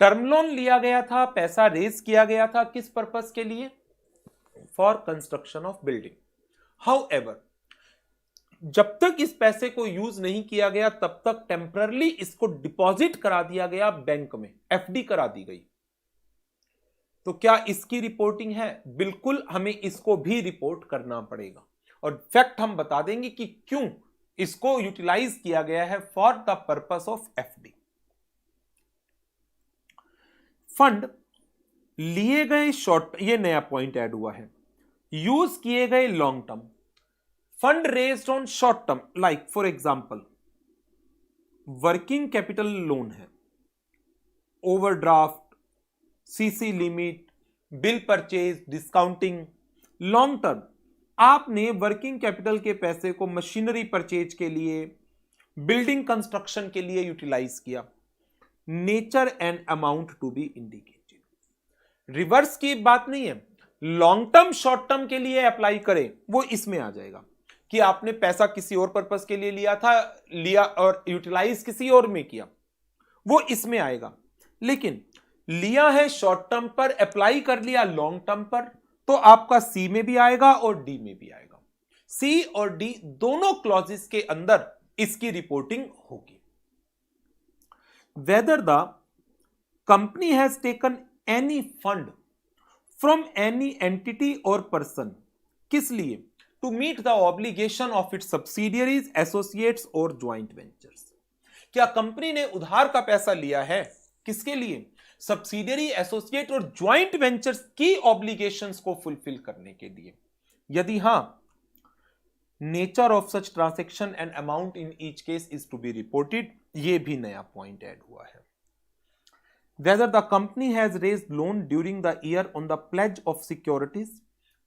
टर्म लोन लिया गया था, पैसा रेज किया गया था, किस पर्पस के लिए? For construction of building. However, जब तक इस पैसे को यूज नहीं किया गया तब तक टेम्परली इसको डिपॉजिट करा दिया गया बैंक में, एफडी करा दी गई। तो क्या इसकी रिपोर्टिंग है? बिल्कुल, हमें इसको भी रिपोर्ट करना पड़ेगा और फैक्ट हम बता देंगे कि क्यों इसको यूटिलाइज किया गया है for the purpose of FD. Fund लिए गए शॉर्ट, ये नया पॉइंट ऐड हुआ है, यूज किए गए long term. Fund raised on short term, like for example working capital loan है, overdraft, CC limit, bill purchase, discounting. Long term, आपने वर्किंग कैपिटल के पैसे को मशीनरी परचेज के लिए, बिल्डिंग कंस्ट्रक्शन के लिए यूटिलाइज किया। Nature and amount to be indicated. Reverse की बात नहीं है, लॉन्ग टर्म शॉर्ट टर्म के लिए अप्लाई करें वो इसमें आ जाएगा कि आपने पैसा किसी और पर्पस के लिए लिया और यूटिलाइज किसी और में किया, वो इसमें आएगा। लेकिन लिया है शॉर्ट टर्म पर, अप्लाई कर लिया लॉन्ग टर्म पर, तो आपका सी में भी आएगा और डी में भी आएगा। सी और डी दोनों क्लॉजेस के अंदर इसकी रिपोर्टिंग होगी। Whether the company has taken any fund from any entity or person, किस लिए? To meet the obligation of its subsidiaries, associates or joint ventures। क्या कंपनी ने उधार का पैसा लिया है? किसके लिए? सब्सिडियरी, एसोसिएट और ज्वाइंट वेंचर्स की ऑब्लिगेशंस को फुलफिल करने के लिए। यदि हां, nature of such transaction and amount in each case is to be reported. ये भी नया पॉइंट ऐड हुआ है। Whether the company has raised loan during the year on the pledge of securities,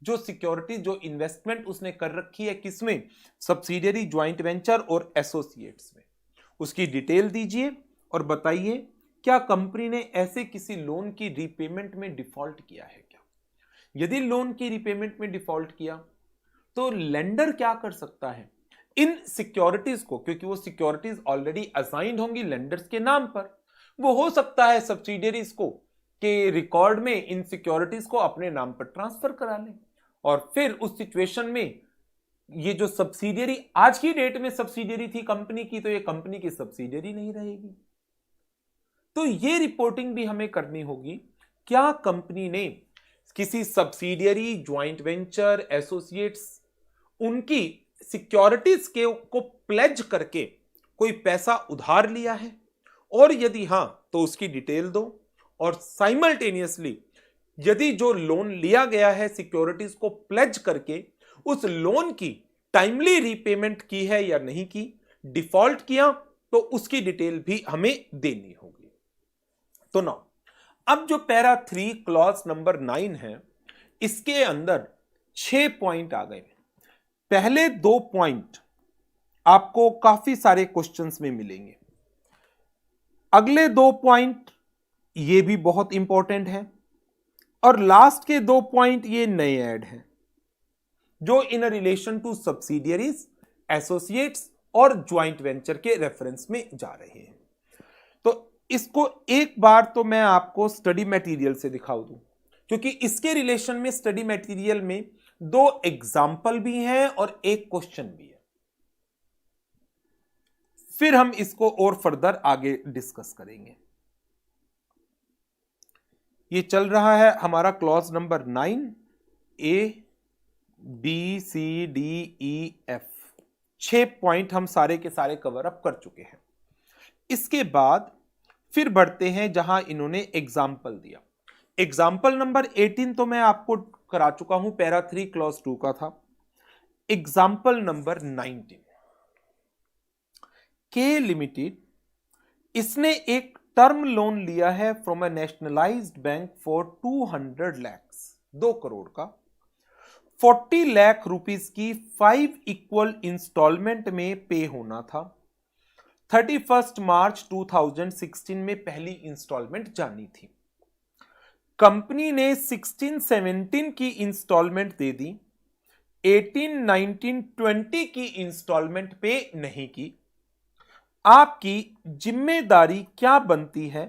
जो सिक्योरिटीज, जो इन्वेस्टमेंट उसने कर रखी है किसमें? सब्सिडियरी, ज्वाइंट वेंचर और एसोसिएट्स में, उसकी डिटेल दीजिए और बताइए क्या कंपनी ने ऐसे किसी लोन की रीपेमेंट में डिफॉल्ट किया है क्या? यदि लोन की रीपेमेंट में डिफॉल्ट किया तो लेंडर क्या कर सकता है? इन सिक्योरिटीज को, क्योंकि वो सिक्योरिटीज ऑलरेडी असाइंड होंगी लेंडर्स के नाम पर, वो हो सकता है सब्सिडियरीज को के रिकॉर्ड में इन सिक्योरिटीज को अपने नाम पर ट्रांसफर करा लें और फिर उस सिचुएशन में ये जो सब्सिडियरी आज की डेट में सब्सिडियरी थी कंपनी की, तो ये कंपनी की सब्सिडियरी नहीं रहेगी। तो ये रिपोर्टिंग भी हमें करनी होगी, क्या कंपनी ने किसी सब्सिडियरी, ज्वाइंट वेंचर, एसोसिएट्स, उनकी सिक्योरिटीज को प्लेज करके कोई पैसा उधार लिया है, और यदि हां तो उसकी डिटेल दो। और साइमल्टेनियसली यदि जो लोन लिया गया है सिक्योरिटीज को प्लेज करके, उस लोन की टाइमली रीपेमेंट की है या नहीं की, डिफॉल्ट किया तो उसकी डिटेल भी हमें देनी होगी। तो ना, अब जो पैरा 3 क्लॉज नंबर 9 है, इसके अंदर 6 पॉइंट आ गए। पहले 2 पॉइंट आपको काफी सारे क्वेश्चंस में मिलेंगे, अगले 2 पॉइंट ये भी बहुत इंपॉर्टेंट है, और लास्ट के 2 पॉइंट ये नए ऐड हैं जो in relation to subsidiaries, associates और ज्वाइंट वेंचर के रेफरेंस में जा रहे हैं। तो इसको एक बार तो मैं आपको स्टडी मटेरियल से दिखाऊं दूं, क्योंकि इसके रिलेशन में स्टडी मटेरियल में 2 एग्जाम्पल भी हैं और एक क्वेश्चन भी है। फिर हम इसको और फर्दर आगे डिस्कस करेंगे। ये चल रहा है हमारा clause number 9, A B C D E F. 6 point हम सारे के सारे कवर अप कर चुके हैं। इसके बाद फिर बढ़ते हैं जहां इन्होंने एग्जाम्पल दिया। एग्जाम्पल नंबर 18 तो मैं आपको करा चुका हूं, पैरा 3 क्लॉज 2 का था। एग्जाम्पल नंबर 19, के लिमिटेड, इसने एक टर्म लोन लिया है from a nationalised bank for 200 lakh, 2 crore का, 40 लाख रुपीस की 5 इक्वल इंस्टॉलमेंट में पे होना था। 31 मार्च 2016 में पहली इंस्टॉलमेंट जानी थी। कंपनी ने 16-17 की इंस्टॉलमेंट दे दी, 18-19-20 की इंस्टॉलमेंट पे नहीं की। आपकी जिम्मेदारी क्या बनती है?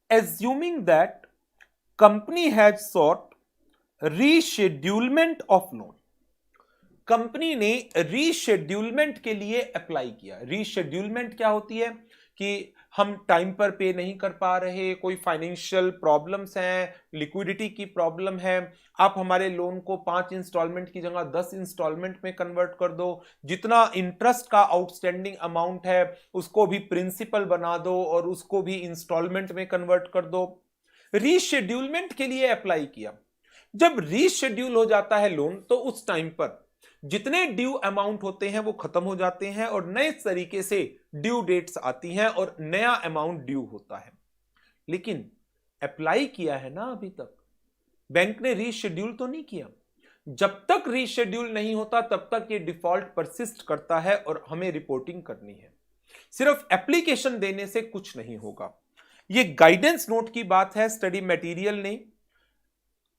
Assuming that company has sought reschedulement of loan. Company ने रीशेड्यूलमेंट के लिए अप्लाई किया। रीशेड्यूलमेंट क्या होती है कि हम टाइम पर पे नहीं कर पा रहे, कोई फाइनेंशियल प्रॉब्लम्स हैं, लिक्विडिटी की प्रॉब्लम है, आप हमारे लोन को 5 इंस्टॉलमेंट की जगह 10 इंस्टॉलमेंट में कन्वर्ट कर दो, जितना इंटरेस्ट का आउटस्टैंडिंग अमाउंट है उसको भी प्रिंसिपल बना दो और उसको भी इंस्टॉलमेंट में कन्वर्ट कर दो। रीशेड्यूलमेंट के लिए अप्लाई किया। जब रीशेड्यूल हो जाता है लोन तो उस टाइम पर जितने ड्यू अमाउंट होते हैं वो खत्म हो जाते हैं और नए तरीके से ड्यू डेट्स आती हैं और नया अमाउंट ड्यू होता है। लेकिन अप्लाई किया है ना, अभी तक बैंक ने रीशेड्यूल तो नहीं किया। जब तक रीशेड्यूल नहीं होता तब तक ये डिफॉल्ट परसिस्ट करता है और हमें रिपोर्टिंग करनी है। सिर्फ एप्लीकेशन देने से कुछ नहीं होगा। ये गाइडेंस नोट की बात है, स्टडी मटेरियल ने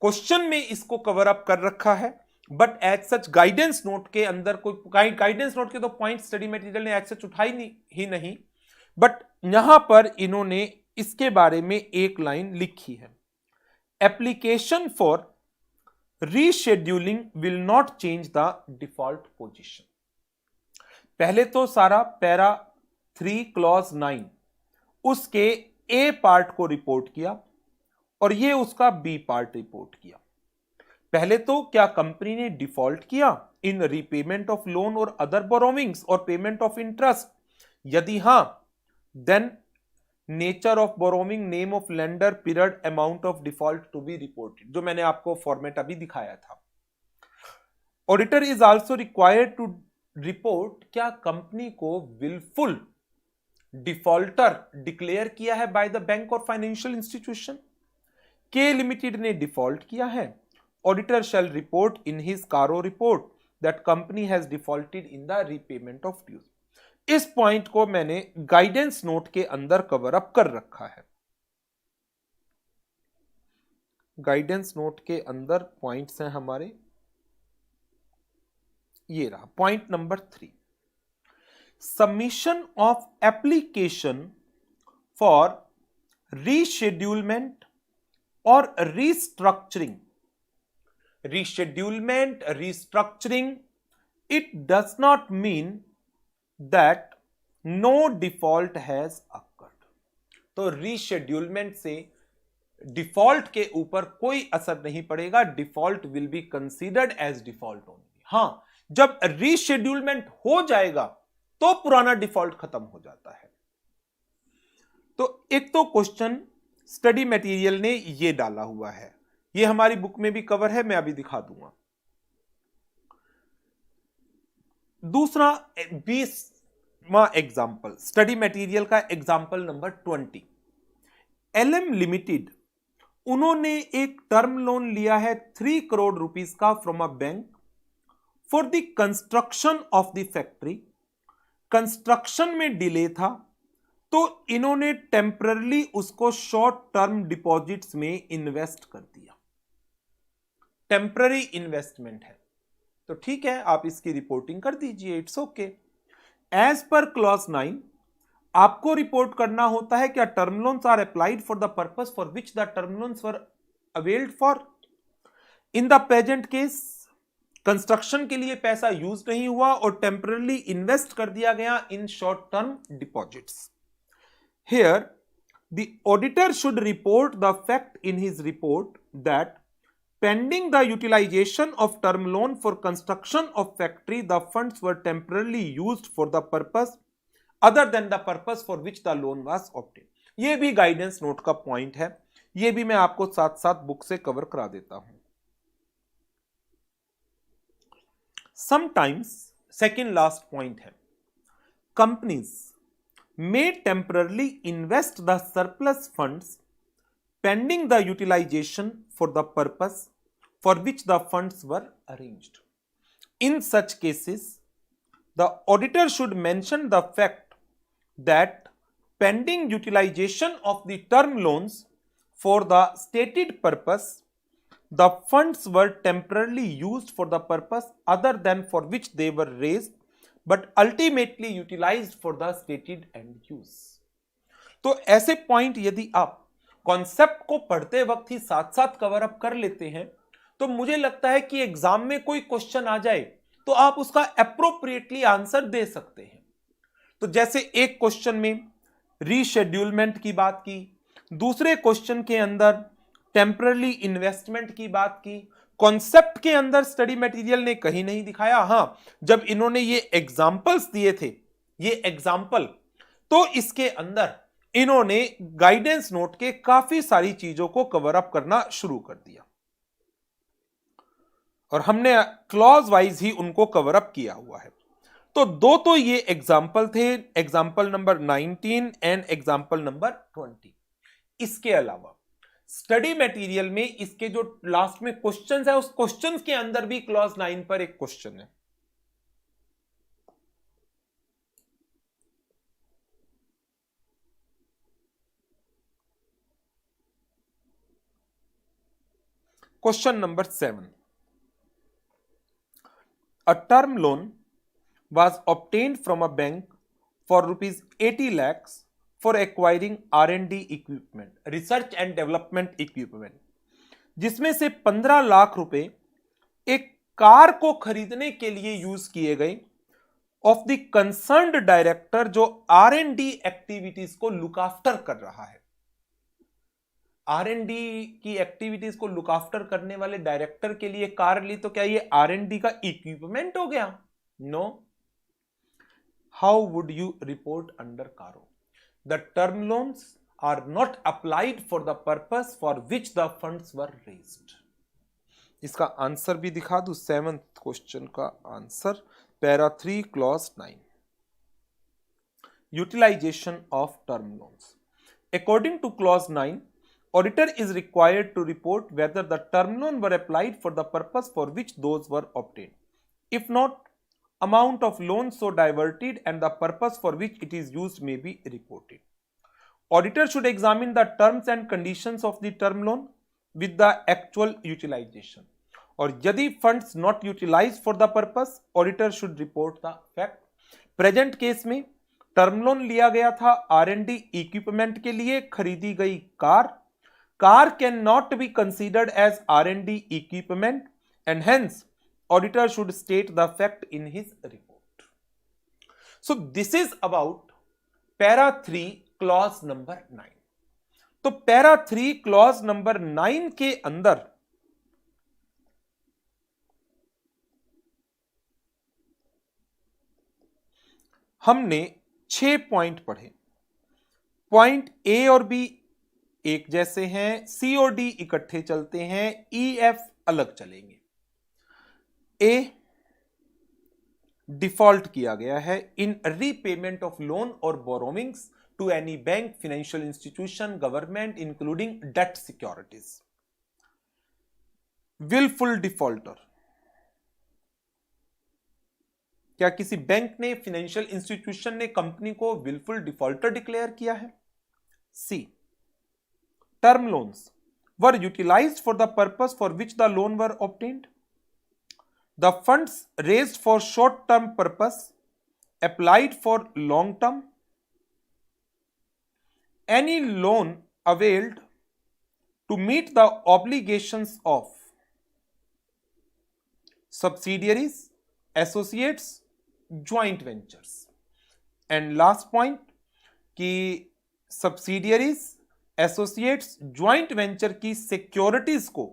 क्वेश्चन में इसको कवर अप कर रखा है, but as such guidance note के अंदर कोई गाइडेंस नोट के तो पॉइंट स्टडी मटेरियल ने एज सच उठाई ही नहीं, बट यहां पर इन्होंने इसके बारे में एक लाइन लिखी है। Application for rescheduling will not change the default position. पहले तो सारा पैरा 3 क्लॉज 9 उसके ए पार्ट को रिपोर्ट किया और ये उसका बी पार्ट रिपोर्ट किया। पहले तो क्या कंपनी ने डिफॉल्ट किया इन रीपेमेंट ऑफ लोन और अदर बोरोविंग्स और पेमेंट ऑफ इंटरेस्ट? यदि हां, then nature of borrowing, name of lender, period, amount of default to be reported, जो मैंने आपको फॉर्मेट अभी दिखाया था। Auditor is also required to report, क्या कंपनी को विलफुल डिफॉल्टर डिक्लेयर किया है बाय द बैंक और फाइनेंशियल इंस्टीट्यूशन? के लिमिटेड ने डिफॉल्ट किया है। Auditor shall report in his Caro report that company has defaulted in the repayment of dues. इस point को मैंने गाइडेंस नोट के अंदर कवर अप कर रखा है। गाइडेंस नोट के अंदर पॉइंट्स हैं हमारे, ये रहा point number 3, submission of application for reschedulement और restructuring. Reschedulement, restructuring, it does not mean that no default has occurred. तो reschedulement से डिफॉल्ट के ऊपर कोई असर नहीं पड़ेगा, default will be considered as default only. हां, जब रीशेड्यूलमेंट हो जाएगा तो पुराना डिफॉल्ट खत्म हो जाता है। तो एक तो क्वेश्चन स्टडी मटेरियल ने ये डाला हुआ है, ये हमारी बुक में भी कवर है, मैं अभी दिखा दूंगा। दूसरा 20वां एग्जाम्पल, स्टडी मटेरियल का एग्जाम्पल नंबर 20। एलएम लिमिटेड, उन्होंने एक टर्म लोन लिया है 3 करोड़ रुपीस का from a bank for the construction of the factory. Construction में डिले था तो इन्होंने टेम्परली उसको शॉर्ट टर्म डिपॉजिट्स में इन्वेस्ट कर दिया। टेम्पररी इन्वेस्टमेंट है तो ठीक है, आप इसकी रिपोर्टिंग कर दीजिए, it's okay. As per clause 9 आपको रिपोर्ट करना होता है क्या term loans are applied for the purpose for which the term loans were availed for. In the present case construction के लिए पैसा यूज नहीं हुआ और टेम्परली इन्वेस्ट कर दिया गया in short term deposits. Here the auditor should report the fact in his report that pending the utilization of term loan for construction of factory, the funds were temporarily used for the purpose other than the purpose for which the loan was obtained. ये भी guidance note का point है, ये भी मैं आपको साथ साथ बुक से कवर करा देता हूं। Sometimes, second last point है, companies may temporarily invest the surplus funds pending the utilization for the purpose for which the funds were arranged. In such cases, the auditor should mention the fact that pending utilization of the term loans for the stated purpose, the funds were temporarily used for the purpose other than for which they were raised, but ultimately utilized for the stated end use. तो ऐसे point यदि आप concept को पढ़ते वक्त ही साथ साथ cover up कर लेते हैं तो मुझे लगता है कि एग्जाम में कोई क्वेश्चन आ जाए तो आप उसका अप्रोप्रिएटली आंसर दे सकते हैं। तो जैसे एक क्वेश्चन में रीशेड्यूलमेंट की बात की, दूसरे क्वेश्चन के अंदर टेम्पररी इन्वेस्टमेंट की बात की, कॉन्सेप्ट के अंदर स्टडी मटेरियल ने कहीं नहीं दिखाया। हां, जब इन्होंने ये एग्जाम्पल्स दिए थे, ये एग्जाम्पल, तो इसके अंदर इन्होंने गाइडेंस नोट के काफी सारी चीजों को कवर अप करना शुरू कर दिया और हमने क्लॉज वाइज ही उनको कवर अप किया हुआ है। तो दो तो ये एग्जाम्पल थे, example number 19 and example number 20। इसके अलावा स्टडी मटेरियल में इसके जो लास्ट में क्वेश्चंस है, उस क्वेश्चंस के अंदर भी क्लॉज 9 पर एक क्वेश्चन है। Question number 7. A term loan was obtained from a bank for rupees 80 lakhs for acquiring R&D equipment, research and development equipment, जिसमें से 15 लाख रुपए एक कार को खरीदने के लिए यूज किए गए ऑफ द कंसर्न्ड डायरेक्टर जो R&D एक्टिविटीज को लुक आफ्टर कर रहा है। R&D की एक्टिविटीज को लुक आफ्टर करने वाले डायरेक्टर के लिए कार ली तो क्या ये R&D का इक्विपमेंट हो गया? No. How would you report under CARO? The term loans are not applied for the purpose for which the funds were raised. इसका आंसर भी दिखा दूं, 7th क्वेश्चन का answer, para 3 clause 9। Utilisation of term loans. According to clause 9, auditor is required to report whether the term loan were applied for the purpose for which those were obtained. If not, amount of loan so diverted and the purpose for which it is used may be reported. Auditor should examine the terms and conditions of the term loan with the actual utilization. और यदि funds not utilized for the purpose, auditor should report the fact. Present case में term loan लिया गया था R&D equipment के लिए, खरीदी गई car. Car cannot be considered as R&D equipment and hence auditor should state the fact in his report. So this is about para 3 clause number 9. तो para 3 clause number 9 के अंदर हमने 6 पॉइंट पढ़े। Point A और B एक जैसे हैं, सी और डी इकट्ठे चलते हैं, ई एफ अलग चलेंगे। ए डिफॉल्ट किया गया है इन रीपेमेंट ऑफ लोन और borrowings to any bank, financial institution, government including debt securities. Wilful defaulter, क्या किसी बैंक ने, फाइनेंशियल इंस्टीट्यूशन ने कंपनी को विलफुल डिफॉल्टर डिक्लेयर किया है? C, term loans were utilized for the purpose for which the loan were obtained. The funds raised for short term purpose applied for long term. Any loan availed to meet the obligations of subsidiaries, associates, joint ventures. And last point कि subsidiaries, associates, joint venture की securities को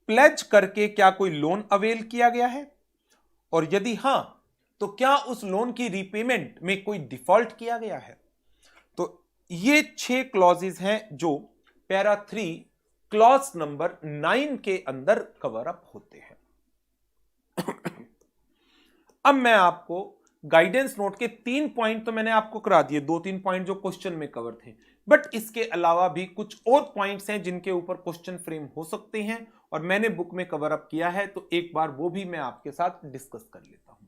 pledge करके क्या कोई loan avail किया गया है, और यदि हां तो क्या उस लोन की रीपेमेंट में कोई डिफॉल्ट किया गया है? तो ये 6 क्लॉजेस हैं जो पैरा 3 क्लॉज नंबर 9 के अंदर कवर अप होते हैं। अब मैं आपको गाइडेंस नोट के 3 पॉइंट तो मैंने आपको करा दिए, 2-3 पॉइंट जो क्वेश्चन में कवर थे, बट इसके अलावा भी कुछ और पॉइंट्स हैं जिनके ऊपर क्वेश्चन फ्रेम हो सकते हैं और मैंने बुक में कवर अप किया है, तो एक बार वो भी मैं आपके साथ डिस्कस कर लेता हूं।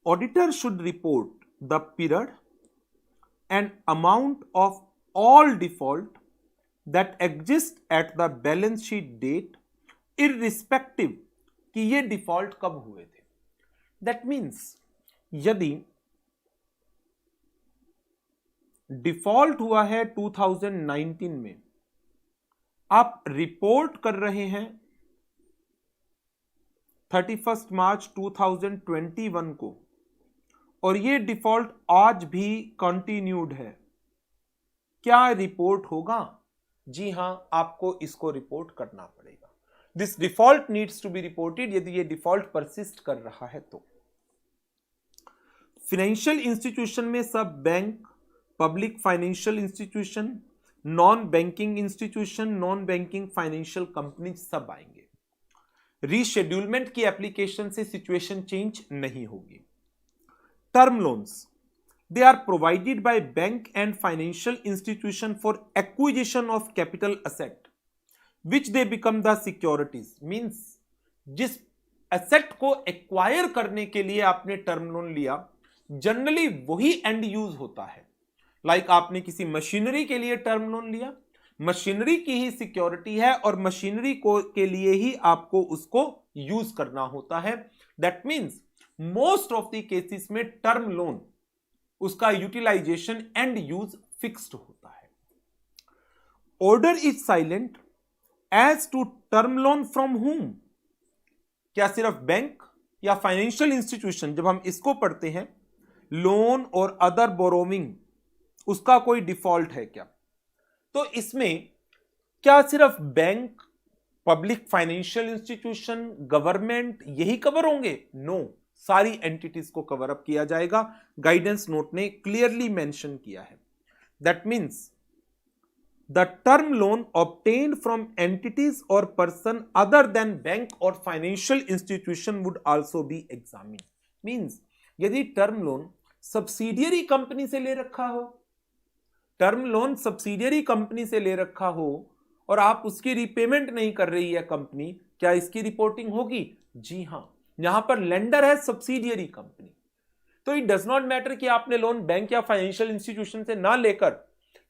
Auditor should report the period and amount of all default that exist at the balance sheet date irrespective कि ये डिफॉल्ट कब हुए थे। दैट मीन्स यदि डिफॉल्ट हुआ है 2019 में, आप रिपोर्ट कर रहे हैं 31 मार्च 2021 को और ये डिफॉल्ट आज भी कंटिन्यूड है, क्या रिपोर्ट होगा? जी हां, आपको इसको रिपोर्ट करना पड़ेगा। This default needs to be reported यदि ये डिफॉल्ट परसिस्ट कर रहा है तो। फाइनेंशियल इंस्टीट्यूशन में सब bank, public financial institution, non banking institution, non banking financial company सब आएंगे। रीशेड्यूलमेंट की एप्लीकेशन से सिचुएशन चेंज नहीं होगी। Term loans, they are provided by bank and financial institution for acquisition of capital asset which they become the securities। means जिस asset को acquire करने के लिए आपने टर्म लोन लिया जनरली वही एंड यूज होता है। लाइक आपने किसी मशीनरी के लिए टर्म लोन लिया, मशीनरी की ही सिक्योरिटी है और मशीनरी को के लिए ही आपको उसको यूज करना होता है। That means most of the cases में टर्म लोन उसका यूटिलाइजेशन एंड यूज फिक्स्ड होता है। Order is silent as to term loan from whom, क्या सिर्फ बैंक या फाइनेंशियल इंस्टीट्यूशन, जब हम इसको पढ़ते हैं लोन और अदर बोरोविंग, उसका कोई डिफॉल्ट है क्या? तो इसमें क्या सिर्फ bank, public financial institution, government यही कवर होंगे? नो, सारी एंटिटीज को कवर अप किया जाएगा। गाइडेंस नोट ने क्लियरली मेंशन किया है। That means the term loan obtained from entities और पर्सन अदर देन बैंक और financial institution would also be examined. Means यदि टर्म लोन सब्सिडियरी कंपनी से ले रखा हो, टर्म लोन सब्सिडियरी कंपनी से ले रखा हो और आप उसकी रीपेमेंट नहीं कर रही है कंपनी, क्या इसकी रिपोर्टिंग होगी? जी हां, यहां पर लेंडर है सब्सिडियरी कंपनी, तो इट डज नॉट मैटर कि आपने लोन बैंक या फाइनेंशियल इंस्टीट्यूशन से ना लेकर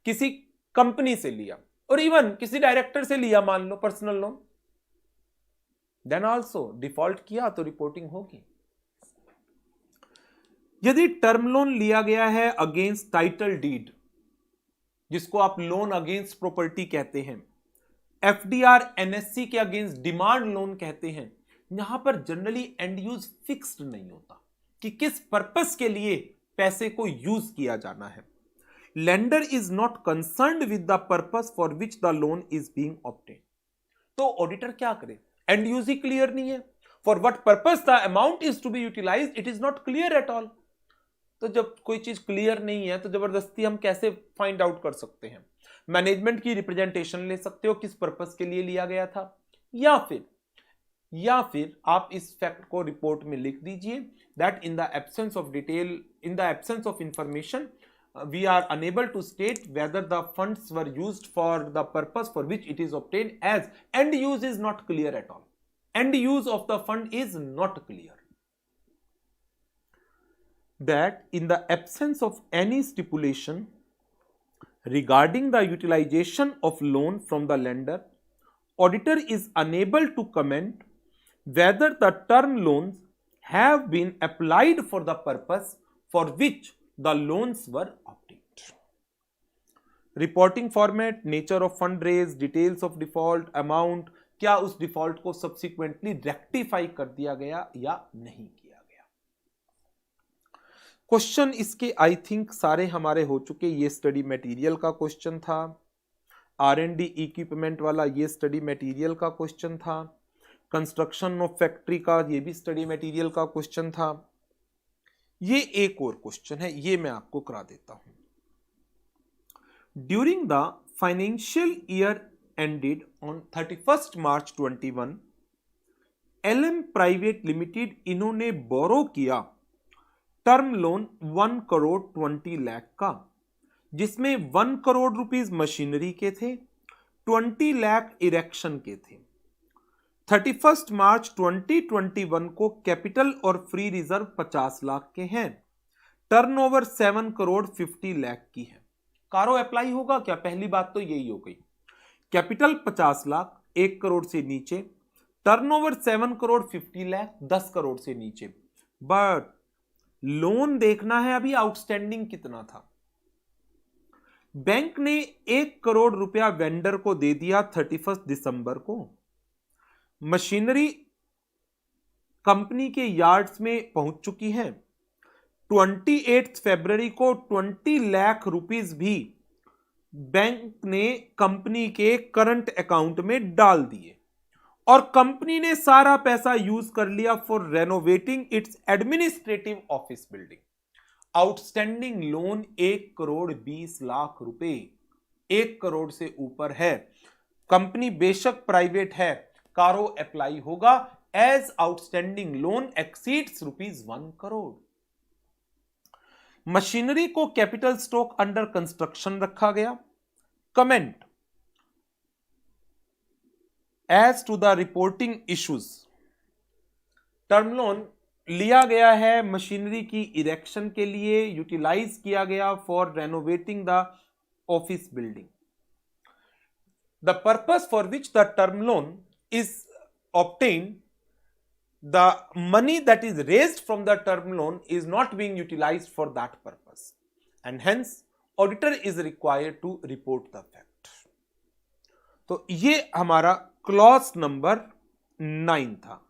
किसी कंपनी से लिया और इवन किसी डायरेक्टर से लिया, मान लो personal loan, then also default किया तो रिपोर्टिंग होगी। यदि टर्म लोन लिया गया है अगेंस्ट टाइटल डीड, जिसको आप लोन अगेंस्ट प्रॉपर्टी कहते हैं, एफडीआर एनएससी के अगेंस्ट डिमांड लोन कहते हैं, यहां पर जनरली एंड यूज फिक्स्ड नहीं होता कि किस पर्पस के लिए पैसे को यूज किया जाना है। Lender is not concerned with the purpose for which the loan is being obtained. तो ऑडिटर क्या करे? एंड यूज ही क्लियर नहीं है। For what purpose the amount is to be utilised, it is not clear at all. तो जब कोई चीज क्लियर नहीं है तो जबरदस्ती हम कैसे फाइंड आउट कर सकते हैं? मैनेजमेंट की रिप्रेजेंटेशन ले सकते हो किस पर्पस के लिए लिया गया था, या फिर आप इस फैक्ट को रिपोर्ट में लिख दीजिए that in the absence of detail, in the absence of information we are unable to state whether the funds were used for the purpose for which it is obtained, as end use is not clear at all. End use of the fund is not clear. That in the absence of any stipulation regarding the utilization of loan from the lender, auditor is unable to comment whether the term loans have been applied for the purpose for which the loans were obtained. Reporting format, nature of fund raise, details of default, amount, क्या उस default को subsequently rectify कर दिया गया या नहीं किया गया। क्वेश्चन इसके आई थिंक सारे हमारे हो चुके। ये स्टडी मटेरियल का क्वेश्चन था, R&D इक्विपमेंट वाला ये स्टडी मटेरियल का क्वेश्चन था, कंस्ट्रक्शन ऑफ फैक्ट्री का ये भी स्टडी मटेरियल का क्वेश्चन था। ये एक और क्वेश्चन है, ये मैं आपको करा देता हूं। During the financial year ended on 31 March 21, LM private limited इन्होंने बोरो किया टर्म लोन 1 करोड़ 20 लाख का, जिसमें 1 करोड़ रुपीस मशीनरी के थे, 20 लाख इरेक्शन के थे। 31 मार्च 2021 को कैपिटल और फ्री रिजर्व 50 लाख के हैं, टर्नओवर 7 करोड़ 50 लाख की है। कारो अप्लाई होगा क्या? पहली बात तो यही हो गई। कैपिटल 50 लाख, 1 करोड़ से नीचे, टर्नओवर 7 करोड़ 50 लाख, 10 करोड़ से नीचे। बट लोन देखना है अभी आउटस्टैंडिंग कितना था। बैंक ने 1 करोड़ रुपया वेंडर को दे दिया 31 दिसंबर को। मशीनरी कंपनी के यार्ड्स में पहुंच चुकी है। 28 फरवरी को 20 लाख रुपीस भी बैंक ने कंपनी के करंट अकाउंट में डाल दिए और कंपनी ने सारा पैसा यूज कर लिया for renovating it's administrative office building. Outstanding loan 1 crore 20 lakh रुपए, 1 करोड़ से ऊपर है। कंपनी बेशक प्राइवेट है, कारो अप्लाई होगा as outstanding loan exceeds ₹1 crore. Machinery को कैपिटल स्टॉक अंडर कंस्ट्रक्शन रखा गया। Comment as to the reporting issues, term loan लिया गया है मशीनरी की इरेक्शन के लिए, यूटिलाइज किया गया for renovating the office building. The purpose for which the term loan is obtained, the money that is raised from the term loan is not being utilized for that purpose and hence auditor is required to report the fact। तो ये हमारा clause number 9 था।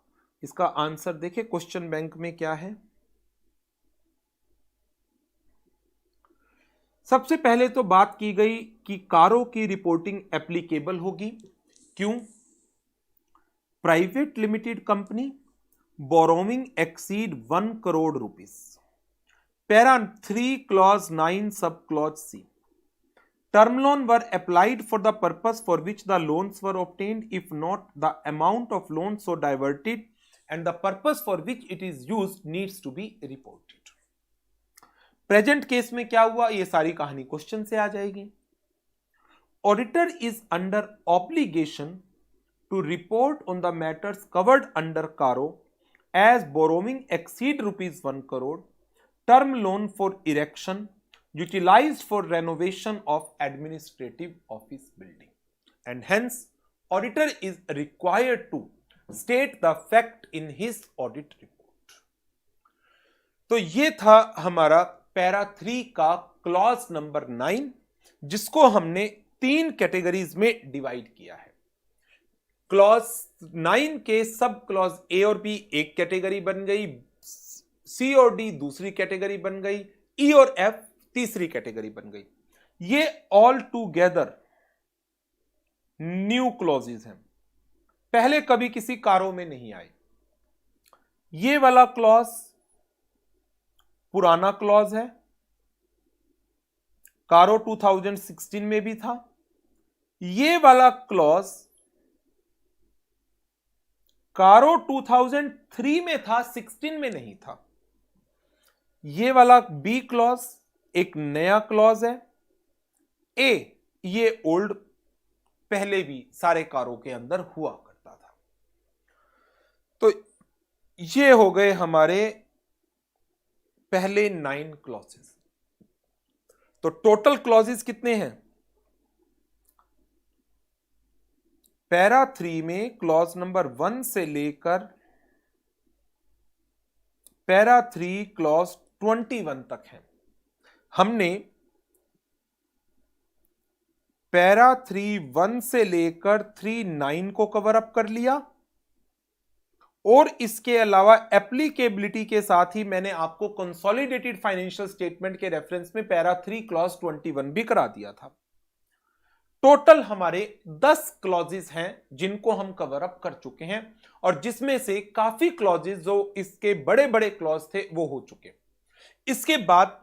इसका answer देखिए question bank में क्या है। सबसे पहले तो बात की गई कि कारो की रिपोर्टिंग एप्लीकेबल होगी। क्यों? Private limited company, borrowing exceed 1 crore rupees. Para 3 clause 9 sub clause C, term loan were applied for the purpose for which the loans were obtained, if not the amount of loan so diverted and the purpose for which it is used needs to be reported. Present case में क्या हुआ, ये सारी कहानी question से आ जाएगी। Auditor is under obligation to report on the matters covered under CARO as borrowing exceed ₹1 crore, term loan for erection utilized for renovation of administrative office building, and hence auditor is required to state the fact in his audit report। तो ये था हमारा para 3 का clause number 9, जिसको हमने 3 categories में divide किया है। क्लॉज 9 के सब क्लॉज ए और बी एक कैटेगरी बन गई, सी और डी दूसरी कैटेगरी बन गई, ई और एफ तीसरी कैटेगरी बन गई। ये ऑल टूगेदर न्यू क्लॉजेज हैं, पहले कभी किसी कारो में नहीं आए। ये वाला क्लॉज पुराना क्लॉज है, कारो 2016 में भी था। ये वाला क्लॉज कारो 2003 में था, 16 में नहीं था। ये वाला बी क्लॉज एक नया क्लॉज है। ए ये ओल्ड, पहले भी सारे कारों के अंदर हुआ करता था। तो ये हो गए हमारे पहले 9 क्लॉजेस। तो टोटल क्लॉजेस कितने हैं? पैरा 3 में क्लॉज नंबर 1 से लेकर पैरा 3 क्लॉज 21 तक है। हमने पैरा 3 1 से लेकर 3 9 को कवर अप कर लिया और इसके अलावा एप्लीकेबिलिटी के साथ ही मैंने आपको कंसोलिडेटेड फाइनेंशियल स्टेटमेंट के रेफरेंस में पैरा 3 क्लॉज 21 भी करा दिया था। टोटल हमारे 10 क्लॉजेस हैं जिनको हम कवर अप कर चुके हैं और जिसमें से काफी क्लॉजेस जो इसके बड़े बड़े क्लॉज थे वो हो चुके। इसके बाद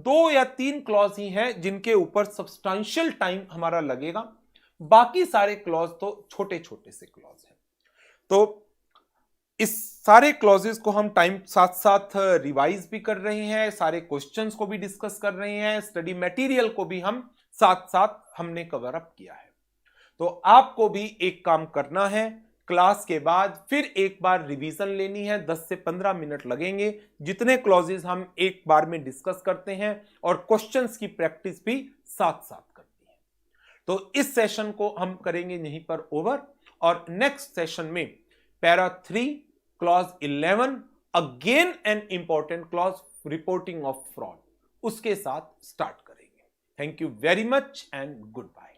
2 या 3 क्लॉज ही हैं जिनके ऊपर सब्सटेंशियल टाइम हमारा लगेगा, बाकी सारे क्लॉज तो छोटे छोटे से क्लॉज हैं। तो इस सारे क्लॉजेस को हम टाइम साथ साथ रिवाइज भी कर रहे हैं, सारे क्वेश्चंस को भी डिस्कस कर रहे हैं, स्टडी मटेरियल को भी हम साथ साथ हमने कवर अप किया है। तो आपको भी एक काम करना है, क्लास के बाद फिर एक बार रिवीजन लेनी है, 10 से 15 मिनट लगेंगे, जितने क्लॉजेस हम एक बार में डिस्कस करते हैं और क्वेश्चंस की प्रैक्टिस भी साथ साथ करती है। तो इस सेशन को हम करेंगे यहीं पर ओवर, और नेक्स्ट सेशन में para 3 clause 11 again an important clause, reporting of fraud, उसके साथ स्टार्ट करेंगे। Thank you very much and good bye.